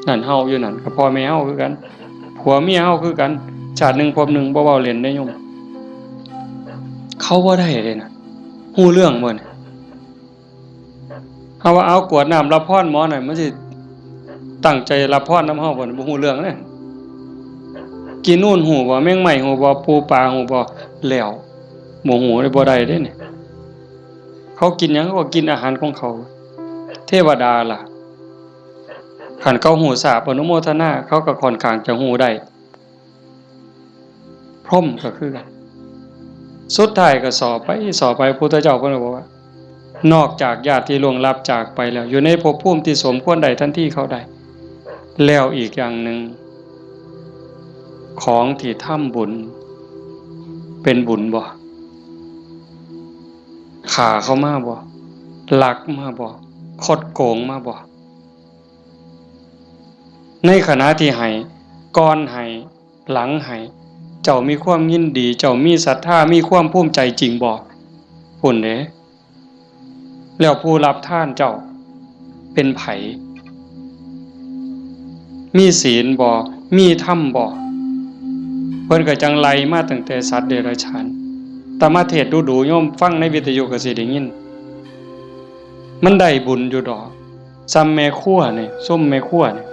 นั่นเฮาอยู่นั่นก็พ่อแม่เฮาคือกันผัวเมียเฮาคือกันชาติหนึ่งภพหนึ่งบ่เว้าเล่นได้โยมเขาบ่ได้เลยนะฮู้เรื่องบ่เนี่ยเฮาว่าเอากวดน้ำรับพรหมอหน่อยมันสิตั้งใจรับพรนำเฮาบ่บ่ฮู้เรื่องเด้กินนู่นฮู้บ่แมงไม้ฮู้บ่ปูปลาฮู้บ่แล้วบ่ฮู้ได้บ่ได้เด้เนี่ยเขากินหยังเขาก็กินอาหารของเขาเทวดาล่ะขันเขาหูสาบอนุโมทนาเขาก็ค่อนข้างจะหูได้พรหมก็คือกันสุดท้ายก็สอบไปพุทธเจ้าเพิ่นบอกว่านอกจากญาติที่ล่วงลับจากไปแล้วอยู่ในภพภูมิที่สมควรได้ทันทีเขาได้แล้วอีกอย่างหนึ่งของที่ทำบุญเป็นบุญบ่ขาเข้ามาบ่ลักมาบ่คดโกงมาบ่ในขณะที่ให้ก่อนให้หลังให้เจ้ามีความยินดีเจ้ามีศรัทธามีความภูมิใจจริงบ่พุ่นเด้แล้วผู้รับทานเจ้าเป็นไผมีศีลบ่มีธรรมบ่เพิ่นก็จังไล่มาตั้งแต่สัตว์เดรัจฉานแต่มาเทศดูๆโยมฟังในวิทยุก็สิได้ยินมันได้บุญอยู่ดอกซ้ำแม่ครัวนี่ส้มแม่ครัวนี่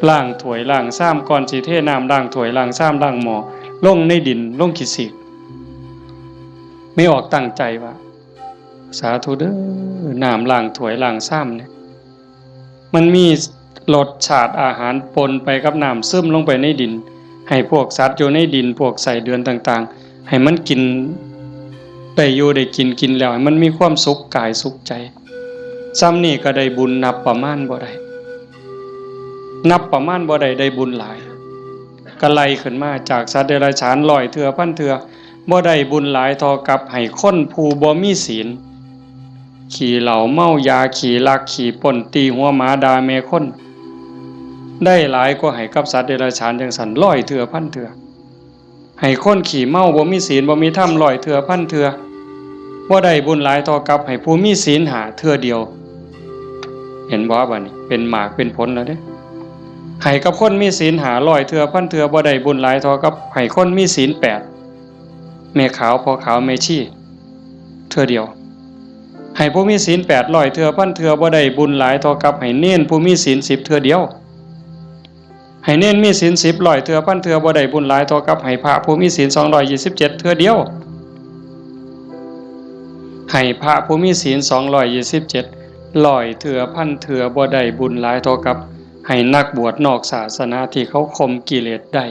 ล้างถ้วยล้างซ้ำก่อนสิเทน้ำล้างถ้วยล้างซ้ำล้างหม้อลงในดินลงขี้สิกไม่ออกตั้งใจว่าสาธุเด้อน้ำล้างถ้วยล้างซ้ำเนี่ยมันมีรสชาติอาหารปนไปกับน้ำซึมลงไปในดินให้พวกสัตว์อยู่ในดินพวกไส้เดือนต่างๆให้มันกินได้อยู่ได้กินแล้วให้มันมีความสุขกายสุขใจซ้ำนี่ก็ได้บุญนับประมาณบ่ได้ได้บุญหลายก็ไล่ขึ้นมาจากสัตว์เดรัจฉาน100เทื่อพันเทื่อบ่ได้บุญหลายเท่ากับให้คนผู้บ่มีศีลขี่เหล้าเมายาขี่ลักขี่ป่นตีหัวหมาด่าแม่คนได้หลายกว่าให้กับสัตว์เดรัจฉานจังซั่น100เทื่อพันเทื่อให้คนขี่เมาบ่มีศีลบ่มีธรรม100เทื่อพันเทื่อบ่ได้บุญหลายเท่ากับให้ผู้มีศีล5เทื่อเดียวเห็นบ่บัดนี้เป็นหมากเป็นผลแล้วเด้ให้กับคนมีศีล500เทื่อพันเทื่อบ่ได้บุญหลายเท่ากับให้คนมีศีล8 แม่ขาวพ่อขาวแม่ชีเทื่อเดียวให้ผู้มีศีล800เทื่อพันเทื่อบ่ได้บุญหลายเท่ากับให้เน้นผู้มีศีล10เทื่อเดียวให้เน้นมีศีล10 100เทื่อพันเทื่อบ่ได้บุญหลายเท่ากับให้พระผู้มีศีล227เทื่อเดียวให้พระผู้มีศีล227 100เทื่อพันเทื่อบ่ได้บุญหลายเท่ากับให้นักบวชนอกศาสนาที่เขาข่มกิเลสได้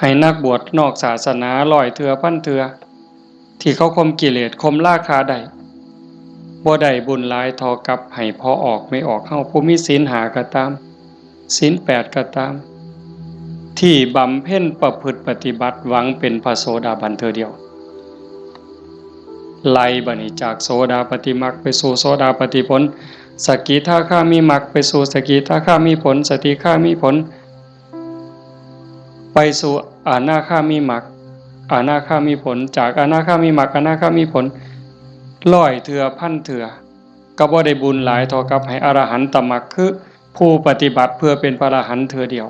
ให้นักบวชนอกศาสนา100เทื่อพันเทื่อที่เขาข่มกิเลสข่มราคะได้บ่ได้บุญหลายเท่ากับให้พอออกไม่ออกเฮาผู้มีศีล5ก็ตามศีล8ก็ตามที่บำเพ็ญประพฤติปฏิบัติหวังเป็นพระโสดาบันเทื่อเดียวไล่บัดนี้จากโสดาปัตติมรรคไปสู่โสดาปัตติผลสกิทาคามีมรรคไปสู่สกิทาคามีผลสติคามีผลไปสู่อนาคามีมรรคอนาคามีผลจากอนาคามีมรรคอนาคามีผล100เทื่อพันเทื่อก็บ่ได้บุญหลายเท่ากับให้อรหันตมรรคคือผู้ปฏิบัติเพื่อเป็นพระอรหันต์เทื่อเดียว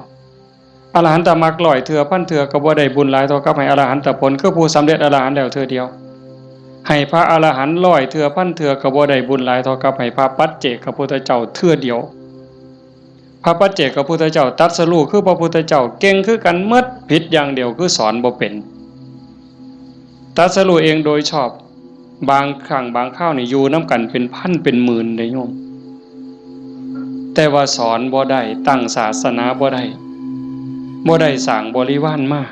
อรหันตมรรค100เทื่อพันเทื่อก็บ่ได้บุญหลายเท่ากับให้อรหันตผลคือผู้สำเร็จอรหันต์แล้วเทื่อเดียวให้พระอรหันต์100เทื่อพันเทื่อก็บ่ได้บุญหลายเท่ากับให้พระปัจเจกพุทธเจ้าเทื่อเดียวพระปัจเจกพุทธเจ้าตรัสรู้คือพระพุทธเจ้าเก่งคือกันหมดผิดอย่างเดียวคือสอนบ่เป็นตรัสรู้เองโดยชอบบางครั้งบางคราวนี่อยู่นํกันเป็นพันเป็นหมื่นได้โยมแต่ว่าสอนบ่ได้ตั้งศาสนาบ่ได้สร้างบริวารมา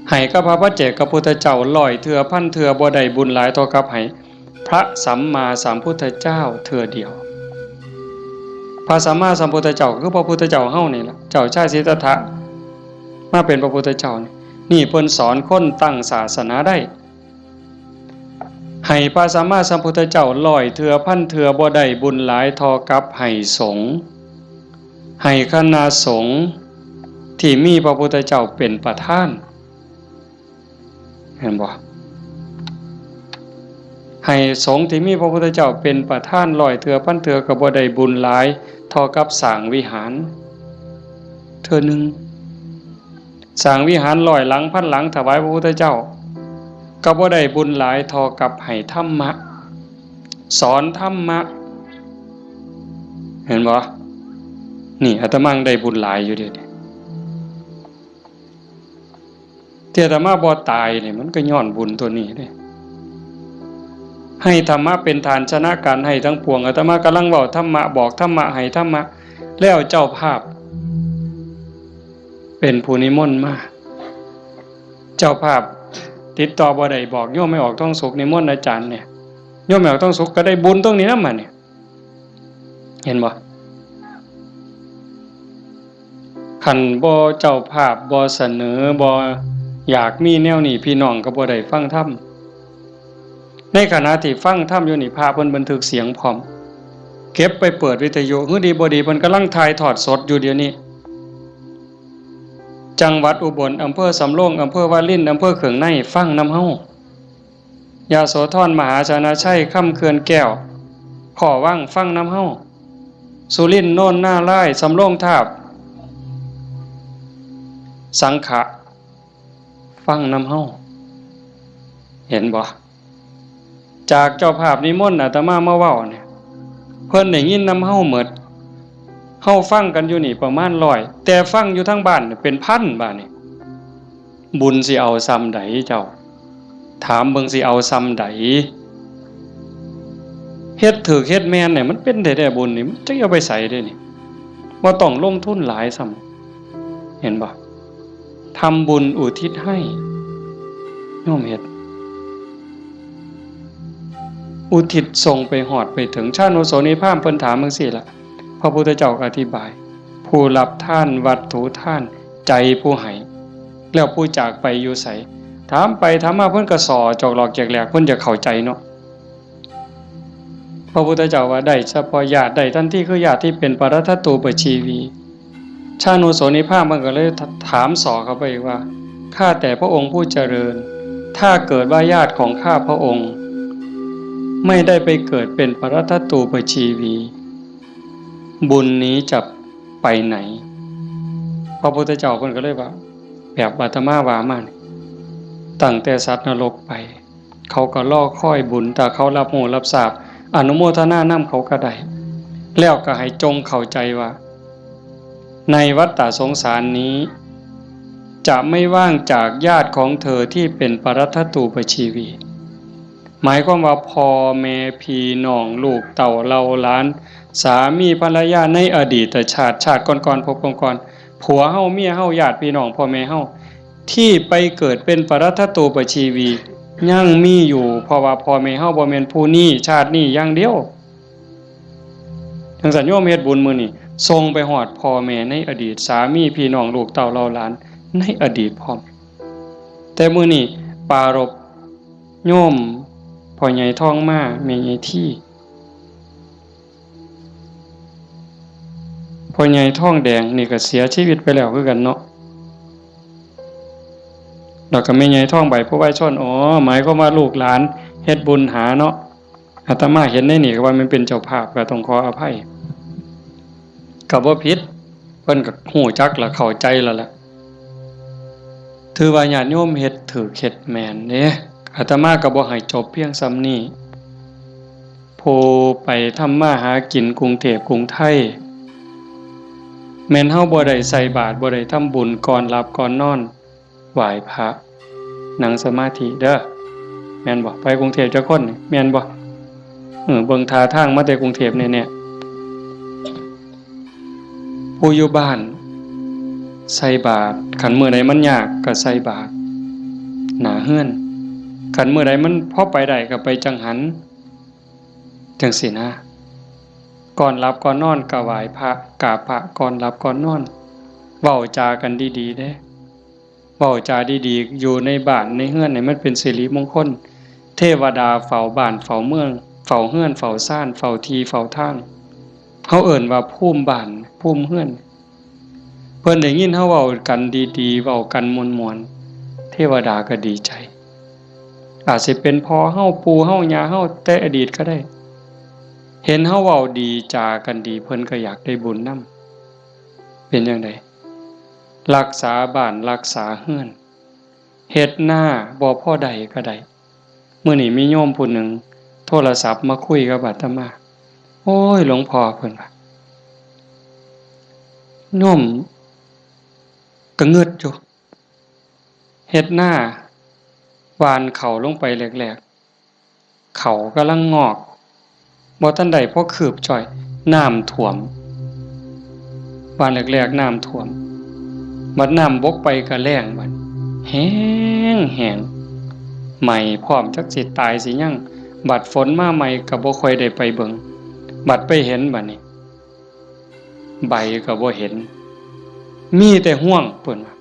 ให้กับพระปัจเจกพุทธเจ้า100เทื่อพันเทื่อบ่ได้บุญหลายเท่ากับให้พระสัมมาสัมพุทธเจ้าเทื่อเดียวพระสัมมาสัมพุทธเจ้าคือพระพุทธเจ้าเฮานี่ล่ะเจ้าชายสิทธัตถะมาเป็นพระพุทธเจ้านี่เพิ่นสอนคนตั้งศาสนาได้ให้พระสัมมาสัมพุทธเจ้า100เทื่อพันเทื่อบ่ได้บุญหลายเท่ากับให้สงฆ์ให้คณะสงฆ์ที่มีพระพุทธเจ้าเป็นประธานเห็นบ่ให้สงฆ์ที่มีพระพุทธเจ้าเป็นประธาน100เทื่อพันเทื่อก็บ่ได้บุญหลายเท่ากับสร้างวิหารเทื่อนึงสร้างวิหาร100หลังพันหลังถวายพระพุทธเจ้าก็บ่ได้บุญหลายเท่ากับให้ธรรมะสอนธรรมะเห็นบ่นี่อาตมาได้บุญหลายอยู่เด้ที่อาตมาบ่ตายนี่มันก็ย้อนบุญตัวนี้เด้ให้ธรรมะเป็นฐานชนะการให้ทั้งปวงอาตมากำลังเว้าธรรมะบอกธรรมะให้ธรรมะแล้วเจ้าภาพเป็นผู้นิมนต์มาเจ้าภาพติดต่อบ่ได้บอกโยมไม่ออกท้องสุขนิมนต์อาจารย์เนี่ยโยมไม่ออกท้องสุขก็ได้บุญตรงนี้นำมาเนี่ยเห็นบ่คันบ่เจ้าภาพบ่เสนอบ่อยากมีแนวนี้พี่น้องก็บ่ได้ฟังธรรมในขณะที่ฟังธรรมอยู่นี่พระเพิ่นบันทึกเสียงพร้อมเก็บไปเปิดวิทยุฮือดีบ่ดีเพิ่นกำลังถ่ายทอดสดอยู่เดี๋ยวนี้จังหวัดอุบลอำเภอสำโรงอำเภอวารินอำเภอเขืองในฟังนำเฮายโสธรมหาชนะชัยค่ำเขื่อนแก้วขอว่างฟังนำเฮาสุรินทร์โน่นหน้าไร่สำโรงทาบสังขะฟังนำเฮาเห็นบ่จากเจ้าภาพนิมนต์อาตมามาเว้าเนี่ยเพิ่นได้ยินนำเฮาหมดเฮาฟังกันอยู่นี่ประมาณ100แต่ฟังอยู่ทั้งบ้านเป็นพันบาดนี่บุญสิเอาซ้ำใดเจ้าถามเบิ่งสิเอาซ้ำใดเฮ็ดถูกเฮ็ดแม่นเนี่ยมันเป็นได้บุญนี่มันจะเอาไปใส่ได้นี่บ่ต้องลงทุนหลายซ้ำเห็นบ่ทำบุญอุทิศให้โยมเฮ็ดอุทิศส่งไปหอดไปถึงชาโนโสนิพพานเพิ่นถามจังซี่ล่ะพระพุทธเจ้าอธิบายผู้รับท่านวัตถุท่านใจผู้ให้แล้วผู้จากไปอยู่ไสถามไปถามมาเพิ่นก็สอจอกหลอกแจกแหลกเพิ่นจะเข้าใจเนาะพระพุทธเจ้าว่าได้เฉพาะญาติได้ทันทีคือญาติที่เป็นปรัตถตูปชีวีชาโนโสนิพพานมันก็เลยถามสอเข้าไปว่าข้าแต่พระองค์ผู้เจริญถ้าเกิดว่าญาติของข้าพระองค์ไม่ได้ไปเกิดเป็นปรัตถตูปชีวีบุญนี้จะไปไหน พระพุทธเจ้าเพิ่นก็เลยว่าแบบอาตมาว่ามานี่ตั้งแต่สัตว์นรกไปเขาก็รอคอยบุญถ้าเขารับรู้รับทราบอนุโมทนานำเขาก็ได้แล้วก็ให้จงเข้าใจว่าในวัฏฏะสงสารนี้จะไม่ว่างจากญาติของเธอที่เป็นปรัตถตูปชีวีหมายความว่าพ่อแม่พี่น้องลูกเต่าเราหลานสามีภรรยาในอดีตชาติก่อนๆพบก่อนๆผัวเฮาเมียเฮาญาติพี่น้องพ่อแม่เฮาที่ไปเกิดเป็นปรัตถตูปชีวียังมีอยู่เพราะว่าพ่อแม่เฮาบ่แม่นผู้นี้ชาตินี้อย่างเดียวทั้งสัญโยมเฮ็ดบุญมื้อนี้ส่งไปฮอดพ่อแม่ในอดีตสามีพี่น้องลูกเต่าเราหลานในอดีตพร้อมแต่มื้อนี้ปารภโยมพ่อใหญ่ทองมาแม่ใหญ่ที่พ่อใหญ่ทองแดงนี่ก็เสียชีวิตไปแล้วคือกันเนาะแล้วก็แม่ใหญ่ทองใบผู้ไว้ชนหมายความว่าลูกหลานเฮ็ดบุญหาเนาะอาตมาเห็นในนี่ก็ว่ามันเป็นเจ้าภาพก็ต้องขออภัยก็บ่ผิดเพิ่นก็ฮู้จักและเข้าใจแล้วล่ะถือว่าญาติโยมเฮ็ดถูกเฮ็ดแม่นเด้อาตมาก็บ่ให้จบเพียงส่ำนี้ผู้ไปทำมาหากินกรุงเทพกรุงไทยแม่นเฮาบ่ได้ใส่บาตรบ่ได้ทำบุญก่อนหลับก่อนนอนไหว้พระนั่งสมาธิเด้อแม่นบ่ไปกรุงเทพจักคนนี่แม่นบ่เบิ่งท่าทางมาแต่กรุงเทพเนี่ยผู้อยู่บ้านใส่บาตรคันมื้อใดมันยากก็ใส่บาตรหน้าเฮือนคันมื้อใดมันพอไปได้ก็ไปจังหันจังซี่นะก่อนหลับก่อนนอนก็ไหว้พระกราบพระก่อนหลับก่อนนอนเว้าจากันดีๆเด้เว้าจาดีๆอยู่ในบ้านในเฮือนนี่มันเป็นสิริมงคลเทวดาเฝ้าบ้านเฝ้าเมืองเฝ้าเฮือนเฝ้าซ่านเฝ้าที่เฝ้าทางเฮาเอิ้นว่าภูมิบ้านภูมิเฮือนเพิ่นได้ยินเฮาเว้ากันดีๆเว้ากันม่วนๆเทวดาก็ดีใจอาจสิเป็นพ่อเฮาปู่เฮาย่าเฮาแต่อดีตก็ได้เห็นเฮาเว้าดีจากันดีเพิ่นก็อยากได้บุญนำเป็นจังได๋รักษาบ้านรักษาเฮือนเฮ็ดหน้าบ่พอใดก็ได้มื้อนี้มีโยมผู้หนึ่งโทรศัพท์มาคุยกับอาตมาโอ้ยหลวงพ่อเพิ่นว่าโยมก็งึดอยู่เฮ็ดหน้าหว่านเข้าลงไปแรกๆเขากำลังงอกบ่ทันได้พอคืบจ่อยน้ำท่วมหว่านแรกๆน้ำท่วมบัดน้ำบกไปก็แล้งบัดแห้งใหม่พร้อมจักสิตายสิยังบัดฝนมาใหม่ก็บ่ค่อยได้ไปเบิ่งบัดไปเห็นบัดนี้ใบก็บ่เห็นมีแต่ห้วงเพิ่นว่า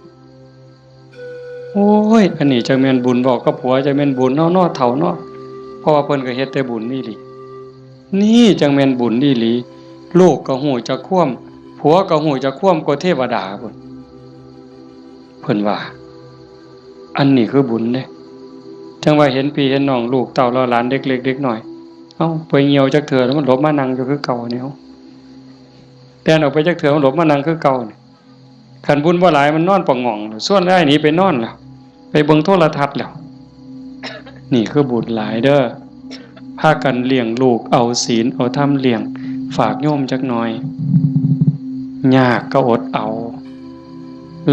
โอ้ยอันนี้จักแม่นบุญบอกกับผัวจักแม่นบุญเนาะเฒ่าเนาะเพราะว่าเพิ่นก็เฮ็ดแต่บุญนี่ลินี่จังแม่นบุญอีหลีลูกก็ฮู้จักความผัวก็ฮู้จักความกว่าเทวดาเพิ่นว่าอันนี้คือบุญเด้จังว่าเห็นพี่เห็นน้องลูกเต้าเราหลานเด็กเล็กเด็กน้อยเอ้าไปเหี่ยวจักเทื่อแล้วมันหลบมานั่งอยู่คือเก่านี่เฮาแต่ออกไปจักเทื่อมันหลบมานั่งคือเก่านี่คันบุญบ่หลายมันนอนปะง่องส่วนได้หนีไปนอนแล้วไปเบิ่งโทรทัศน์แล้วนี่คือบุญหลายเด้อพากันเลี้ยงลูกเอาศีลเอาธรรมเลี้ยงฝากโยมจักหน่อยยากก็อดเอา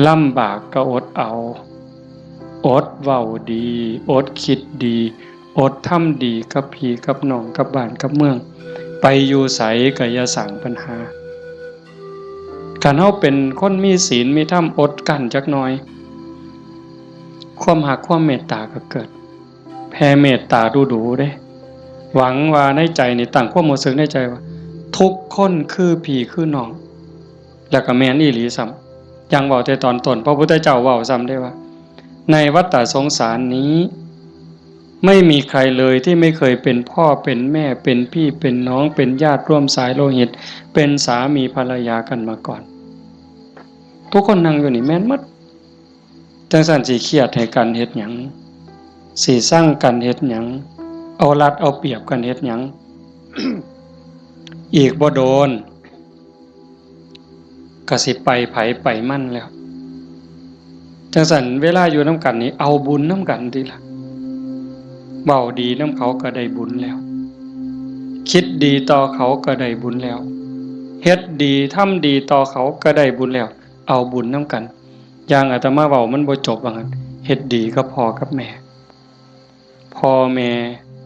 ลำบากก็อดเอาอดเว้าดีอดคิดดีอดทำดีกับพี่กับน้องกับบ้านกับเมืองไปอยู่ไสก็อย่าสร้างปัญหาคันเฮาเป็นคนมีศีลมีธรรมอดกั้นจักหน่อยความรักความเมตตาก็เกิดแผ่เมตตาดูๆเด้หวังว่าในใจนี่ตั้งความรู้สึกในใจว่าทุกคนคือพี่คือน้องแล้วก็แม่นอีหลีซ้ำยังเว้าแต่ตอนต้นพระพุทธเจ้าเว้าซ้ำได้ว่าในวัฏฏะสงสารนี้ไม่มีใครเลยที่ไม่เคยเป็นพ่อเป็นแม่เป็นพี่เป็นน้องเป็นญาติร่วมสายโลหิตเป็นสามีภรรยากันมาก่อนทุกคนนั่งอยู่นี่แม่นหมดจังซั่นสิเครียดให้กันเฮ็ดหยังสิสร้างกันเฮ็ดหยังเอารัดเอาเปรียบกันเฮ็ดหยัง อีกบ่โดนก็สิไปไผไปมั่นแล้ว จังสันเวลาอยู่น้ำกันนี่เอาบุญน้ำกันดีละเบาดีน้ำเขาก็ได้บุญแล้วคิดดีต่อเขาก็ได้บุญแล้วเฮ็ดดีทำดีต่อเขาก็ได้บุญแล้วเอาบุญน้ำกันอย่างอาตมาเบามันบ่จบว่างั้นเฮ็ดดีก็พอกับแม่พ่อแม่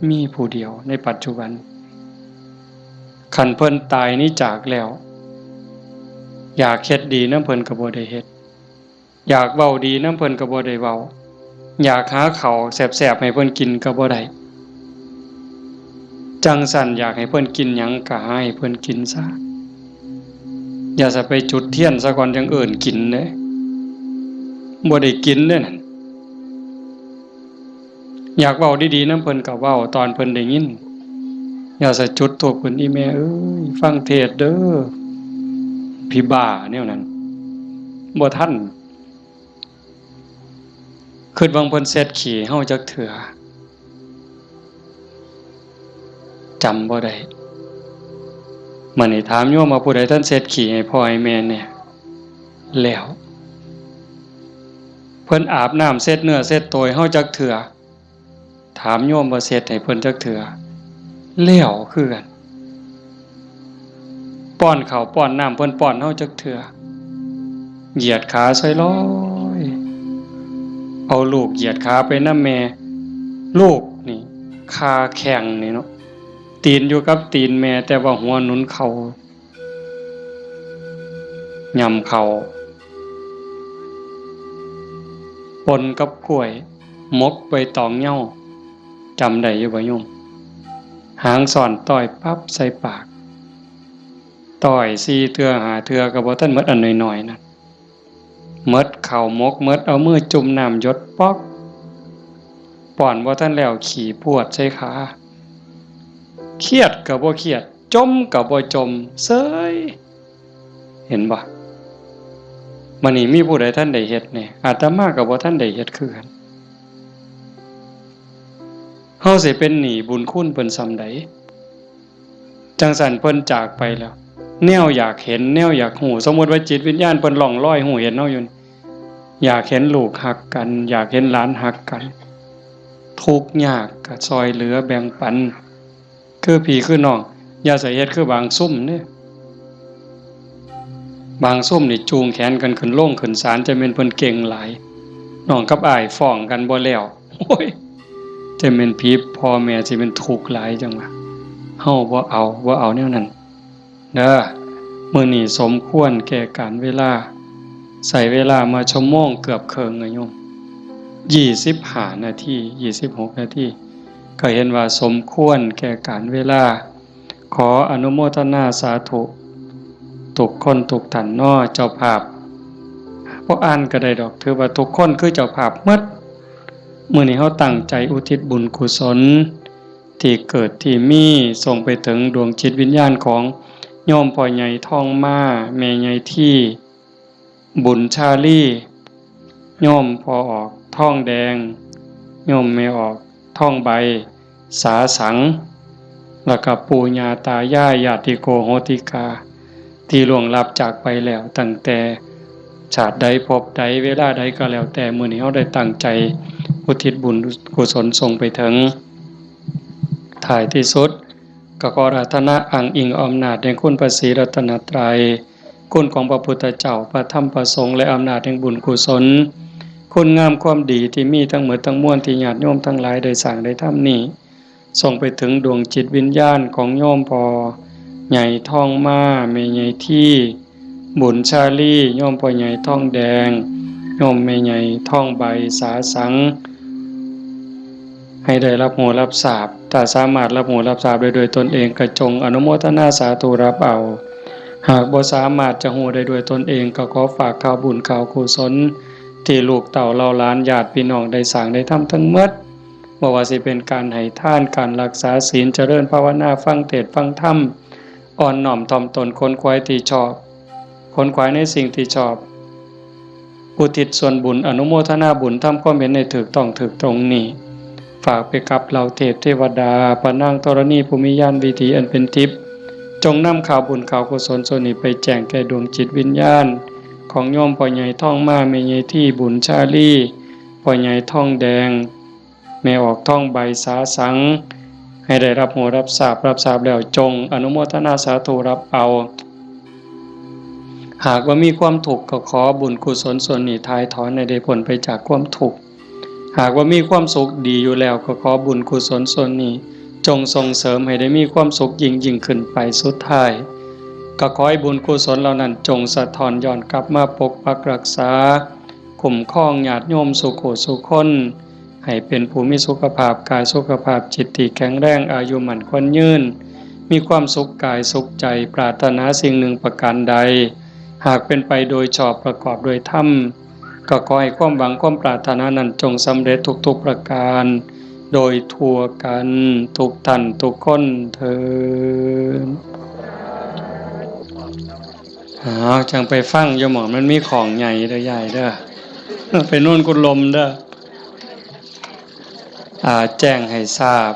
มีผู้เดียวในปัจจุบันคันเพิ่นตายนี้จากแล้วอยากเฮ็ดดีน้ำเพิ่นก็บ่ได้เฮ็ดอยากเว้าดีน้ำเพิ่นก็บ่ได้เว้าอยากหาข้าวแซ่บๆให้เพิ่นกินก็บ่ได้จังสั่นอยากให้เพิ่นกินหยังก็ให้เพิ่นกินซะอย่าจะไปจุดเทียนซะก่อนจังเอิ้นกินเด้บ่ได้กินเด้นั่นอยากเว้าดีๆน้ำเพิ่นก็เว้าตอนเพิ่นได้ยินอย่าจะจุดธูปเพิ่นอีแม่เอ้ยฟังเทศเด้อพี่บ้าแนวนั้นบ่ทันคิดว่าเพิ่นเสร็จขี้เฮาจักเถื่อจำบ่ได้มื้อนี้ถามโยมว่าผู้ใดท่านเสร็จขี้ให้พ่อให้แม่เนี่ยแล้วเพิ่นอาบน้ำเสร็จเนื้อเสร็จตัวให้เฮาจักเถื่อถามโยมว่าเสร็จให้เพิ่นจักเถื่อแล้วคือกันป้อนข้าวป้อนน้ำเพิ่นป้อนเฮาจักเถื่อเหยียดขาซอยลอยเอาลูกเหยียดขาไปนำแม่ลูกนี่คาแข้งนี่เนาะตีนอยู่กับตีนแม่แต่ว่าหัวหนุนเข่าย่ำเข่าปนกับกล้วยมกใบตองเหย้าจำได้อยู่บ่โยมหางซ่อนต้อยปั๊บใส่ปากต้อย4เทื่อ5เทื่อก็บ่ทันหมดอันน้อยๆนะหมดข้าวมกหมดเอามือจุ่มน้ำหยดป๊อกป้อนบ่ทันแล้วขี่พวดใส่ขาเครียดก็บ่เครียดจมก็บ่จมเซ้ยเห็นบ่มื้อนี้มีผู้ใดท่านได้เฮ็ดแน่อาตมาก็บ่ทันได้เฮ็ดคือกันเฮาสิเป็นหนี้บุญคุณเพิ่นส่ำใดจังซั่นเพิ่นจากไปแล้วแนวอยากเห็นแนวอยากหูสมมุติว่าจิตวิญญาณเพิ่นล่องลอยหูเห็นเฮาอยู่อยากเห็นลูกฮักกันอยากเห็นหลานฮักกันทุกข์ยากก็ซอยเหลือแบ่งปันคือพี่คือน้องอย่าใส่เฮ็ดคือบางซุ่มเด้บางซุ่มนี่จูงแขนกันขึ้นโลงขึ้นศาลจะแม่นเพิ่นเก่งหลายน้องกับอ้ายฟ้องกันบ่แล้วโอ้ยจะแม่นพี่พ่อแม่สิเป็นทุกข์หลายจังว่าเฮาบ่เอาแนวนั้นเด้อมื้อนี้สมควรแก่การเวลาใส่เวลามาชั่วโมงเกือบครึ่งอะโยม25นาที26นาทีก็เห็นว่าสมควรแก่การเวลาขออนุโมทนาสาธุทุกคนทุกท่านเนาะเจ้าภาพบ่อ่านก็ได้ดอกถือว่าทุกคนคือเจ้าภาพหมดมื้อนี้เฮาตั้งใจอุทิศบุญกุศลที่เกิดที่มีส่งไปถึงดวงจิตวิญญาณของโยมพ่อใหญ่ทองมาแม่ใหญ่ที่บุญชาลีโยมพ่อออกทองแดงโยมแม่ออกทองใบสาสังแล้วก็ปู่ย่าตายายญาติโกโหติกาที่ล่วงลับจากไปแล้วตั้งแต่ชาติใดภพใดเวลาใดก็แล้วแต่มื้อนี้เฮาได้ตั้งใจอุทิศบุญกุศลส่งไปถึงท้ายที่สุดก็ขออาราธนาอ้างอิงอำนาจแห่งคุณพระศรีรัตนตรัยคุณของพระพุทธเจ้าพระธรรมพระสงฆ์และอำนาจแห่งบุญกุศลคุณงามความดีที่มีทั้งหมดทั้งมวลที่ญาติโยมทั้งหลายได้สร้างได้ทำนี้ส่งไปถึงดวงจิตวิญญาณของโยมพ่อใหญ่ทองมาแม่ใหญ่ที่บุญชาลีโยมพ่อใหญ่ทองแดงโยมแม่ใหญ่ทองใบสาสังให้ได้รับหูรับทราบถ้าสามารถรับหูรับทราบโดยตนเองก็จงอนุโมทนาสาธุรับเอาหากบ่สามารถจะหูได้ด้วยตนเองก็ขอฝากข่าวบุญข่าวกุศลที่ลูกเต่าเราหลานญาติพี่น้องได้สร้างได้ทำทั้งหมดบ่ว่าสิเป็นการให้ทานการรักษาศีลเจริญภาวนาฟังเทศน์ฟังธรรมอ่อนน้อมถ่อมตนค้นคว้าที่ชอบค้นคว้าในสิ่งที่ชอบอุทิศส่วนบุญอนุโมทนาบุญทำความเห็นในถูกต้องถูกตรงนี้ฝากไปกับเหล่าเทพเทวดาปนางธรณีภูมิญาณวิถีอันเป็นทิพย์จงนำข่าวบุญข่าวกุศลส่วนนี้ไปแจ้งแก่ดวงจิตวิญญาณ ของโยมพ่อใหญ่ท่องมาแม่ใหญ่ที่บุญชาลีพ่อใหญ่ท่องแดงแม่ออกท่องใบสาสังให้ได้รับหัวรับทราบแล้วจงอนุโมทนาสาธุรับเอาหากว่ามีความทุกข์ก็ขอบุญกุศลส่วนนี้ทายถอนให้ได้พ้นไปจากความทุกข์หากว่ามีความสุขดีอยู่แล้วก็ขอบุญกุศลส่วนนี้จงส่งเสริมให้ได้มีความสุขยิ่งขึ้นไปสุดท้ายก็ขอให้บุญกุศลเหล่านั้นจงสะท้อนย้อนกลับมาปกปักรักษาคุ้มครองญาติโยมสุขสุขคนให้เป็นผู้มีสุขภาพกายสุขภาพจิตที่แข็งแรงอายุมั่นขวัญยืนมีความสุขกายสุขใจปรารถนาสิ่งหนึ่งประการใดหากเป็นไปโดยชอบประกอบโดยธรรมก็ขอให้ความหวังความปรารถนานั้นจงสำเร็จทุกๆประการโดยทั่วกันทุกท่านทุกคนเถิดจังไปฟังโยมหมอมันมีของใหญ่เด้อใหญ่เด้อไปนู่นกุลมเด้อแจ้งให้ทราบ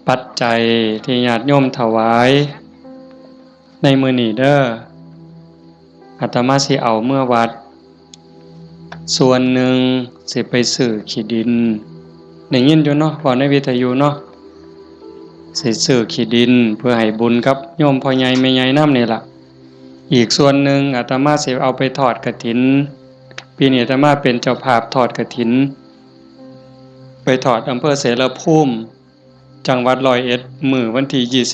ปัจจัยที่ญาติโยมถวายในมื้อนี้เด้ออาตมาสิเอาเมื่อวัดส่วนหนึ่งสิไปซื้อขี้ดินได้ยินอยู่เนาะว่าในวิทยุเนาะสิซื้อขี้ดินเพื่อให้บุญกับโยมพ่อใหญ่แม่ใหญ่นำนี่ล่ะอีกส่วนหนึ่งอาตมาสิเอาไปทอดกฐินปีนี้อาตมาเป็นเจ้าภาพทอดกฐินไปทอดอำเภอเสรภูมิจังหวัด101มื้อวันที่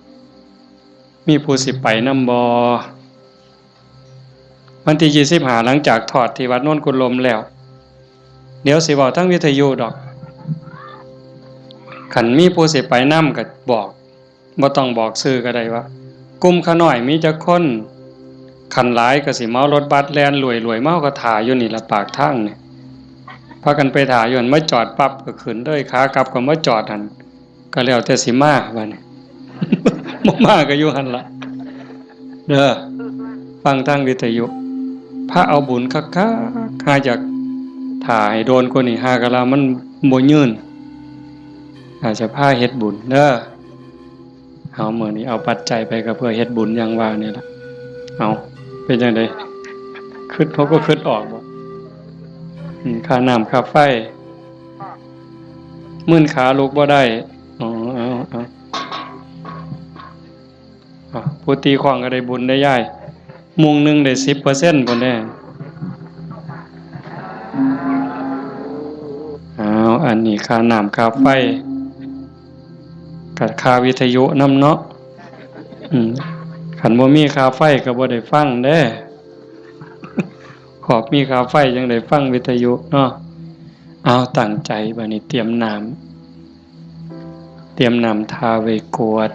25มีผู้สิไปนำบ่วันที่25หลังจากทอดที่วัดโน่นกุลมแล้วเดี๋ยวสิบอกทั้งวิทยุดอกขันมีผู้สิไปนำก็บอกบ่ต้องบอกชื่อก็ได้ว่ากลุ่มขาน้อยมีจักคนขันหลายก็สิเมารถบัสแล่นรวยๆเมาก็ถ่าอยู่นี่ละปากทางนี่พากันไปถ่าอยู่หั่นมาจอดปั๊บก็ขึ้นเลยขากลับก็มาจอดหั่นก็แล้วแต่สิมาบัดนี้ บ่มาก็อยู่หั่นล่ะเด้อฟังทางวิทยุพระเอาบุญคักๆหาจากถ่าให้โดนกว่านี้หากะลามันบ่ยืนอาจจะพาเฮ็ดบุญเด้อเอามื้อนี้เอาปัจจัยไปก็เพื่อเฮ็ดบุญอย่างว่านี่ล่ะเอาเป็นจังได๋คิดเขาก็คิดออกบ่ค่าน้ำค่าไฟมื้นขาลุกบ่ได้เอาผู้ตีขว้างก็ได้บุญได้ย้ายมุงนึงได้ 10% พุ่นแน่อันนี้ค่าน้ำค่าไฟกับค่าวิทยุนำเนาะคันบ่มีค่าไฟก็บ่ได้ฟังเด้ขอบมีค่าไฟจังได้ฟังวิทยุเนาะเอาตั้งใจบัดนี้เตรียมน้ำทาไว้กวด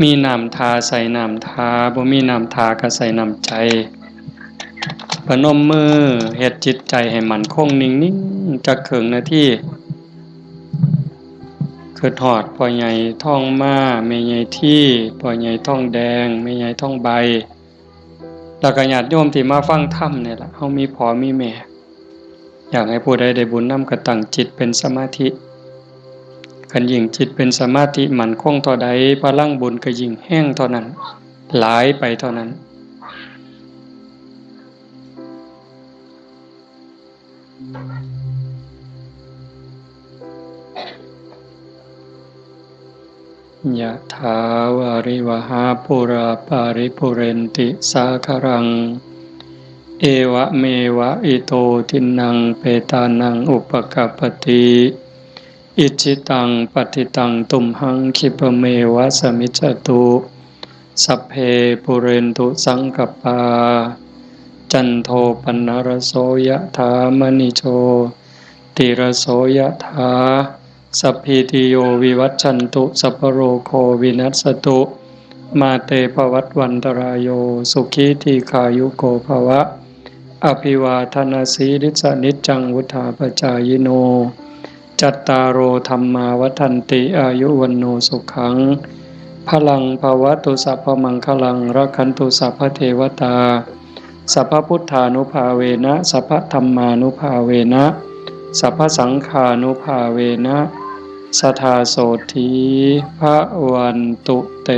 มีน้ำทาใส่น้ำทาบ่มีน้ำทาก็ใส่น้ำใจพนมมือเฮ็ดจิตใจให้มั่นคงนิ่งๆจักครึ่งนาทีคือทอดพ่อใหญ่ท่องมาแม่ใหญ่ที่พ่อใหญ่ท่องแดงแม่ใหญ่ท่องใบแล้วก็ญาติโยมที่มาฟังธรรมนี่ล่ะเฮามีพ่อมีแม่อยากให้ผู้ใดได้บุญนำก็ตั้งจิตเป็นสมาธิคันยิ่งจิตเป็นสมาธิมั่นคงเท่าใดพลังบุญก็ยิ่งแห้งเท่านั้นหลายไปเท่านั้นยะถาวาริวหาปุราปาริปุเรนติสาคารังเอวะเมวะอิโตทินังเปตานังอุปกัปปติอิจิตังปฏิตังตุมหังคิปเมวะสมิจจตุสัพเพปุเรนตุสังกปปาจันโทปนรโสยะถามณิโชติรโสยะถาสัพพิติโยวิวัชชันตุสัพพโรโควินัสสตุมาเตภวัตวันตรายโยสุขีทีขายุโกภวะอภิวาทนาสีริสนิจจังวุธาปจายโนจัตตารโอธัมมาวัฏันติอายุวันโนสุขังพลังภวตุสัพพมังคลังรักขันตุสัพพเทวตาสัพพพุทธานุภาเวนะสัพพธัมมานุภาเวนะสัพพสังฆานุภาเวนะสทาโสธีพระวันตุเต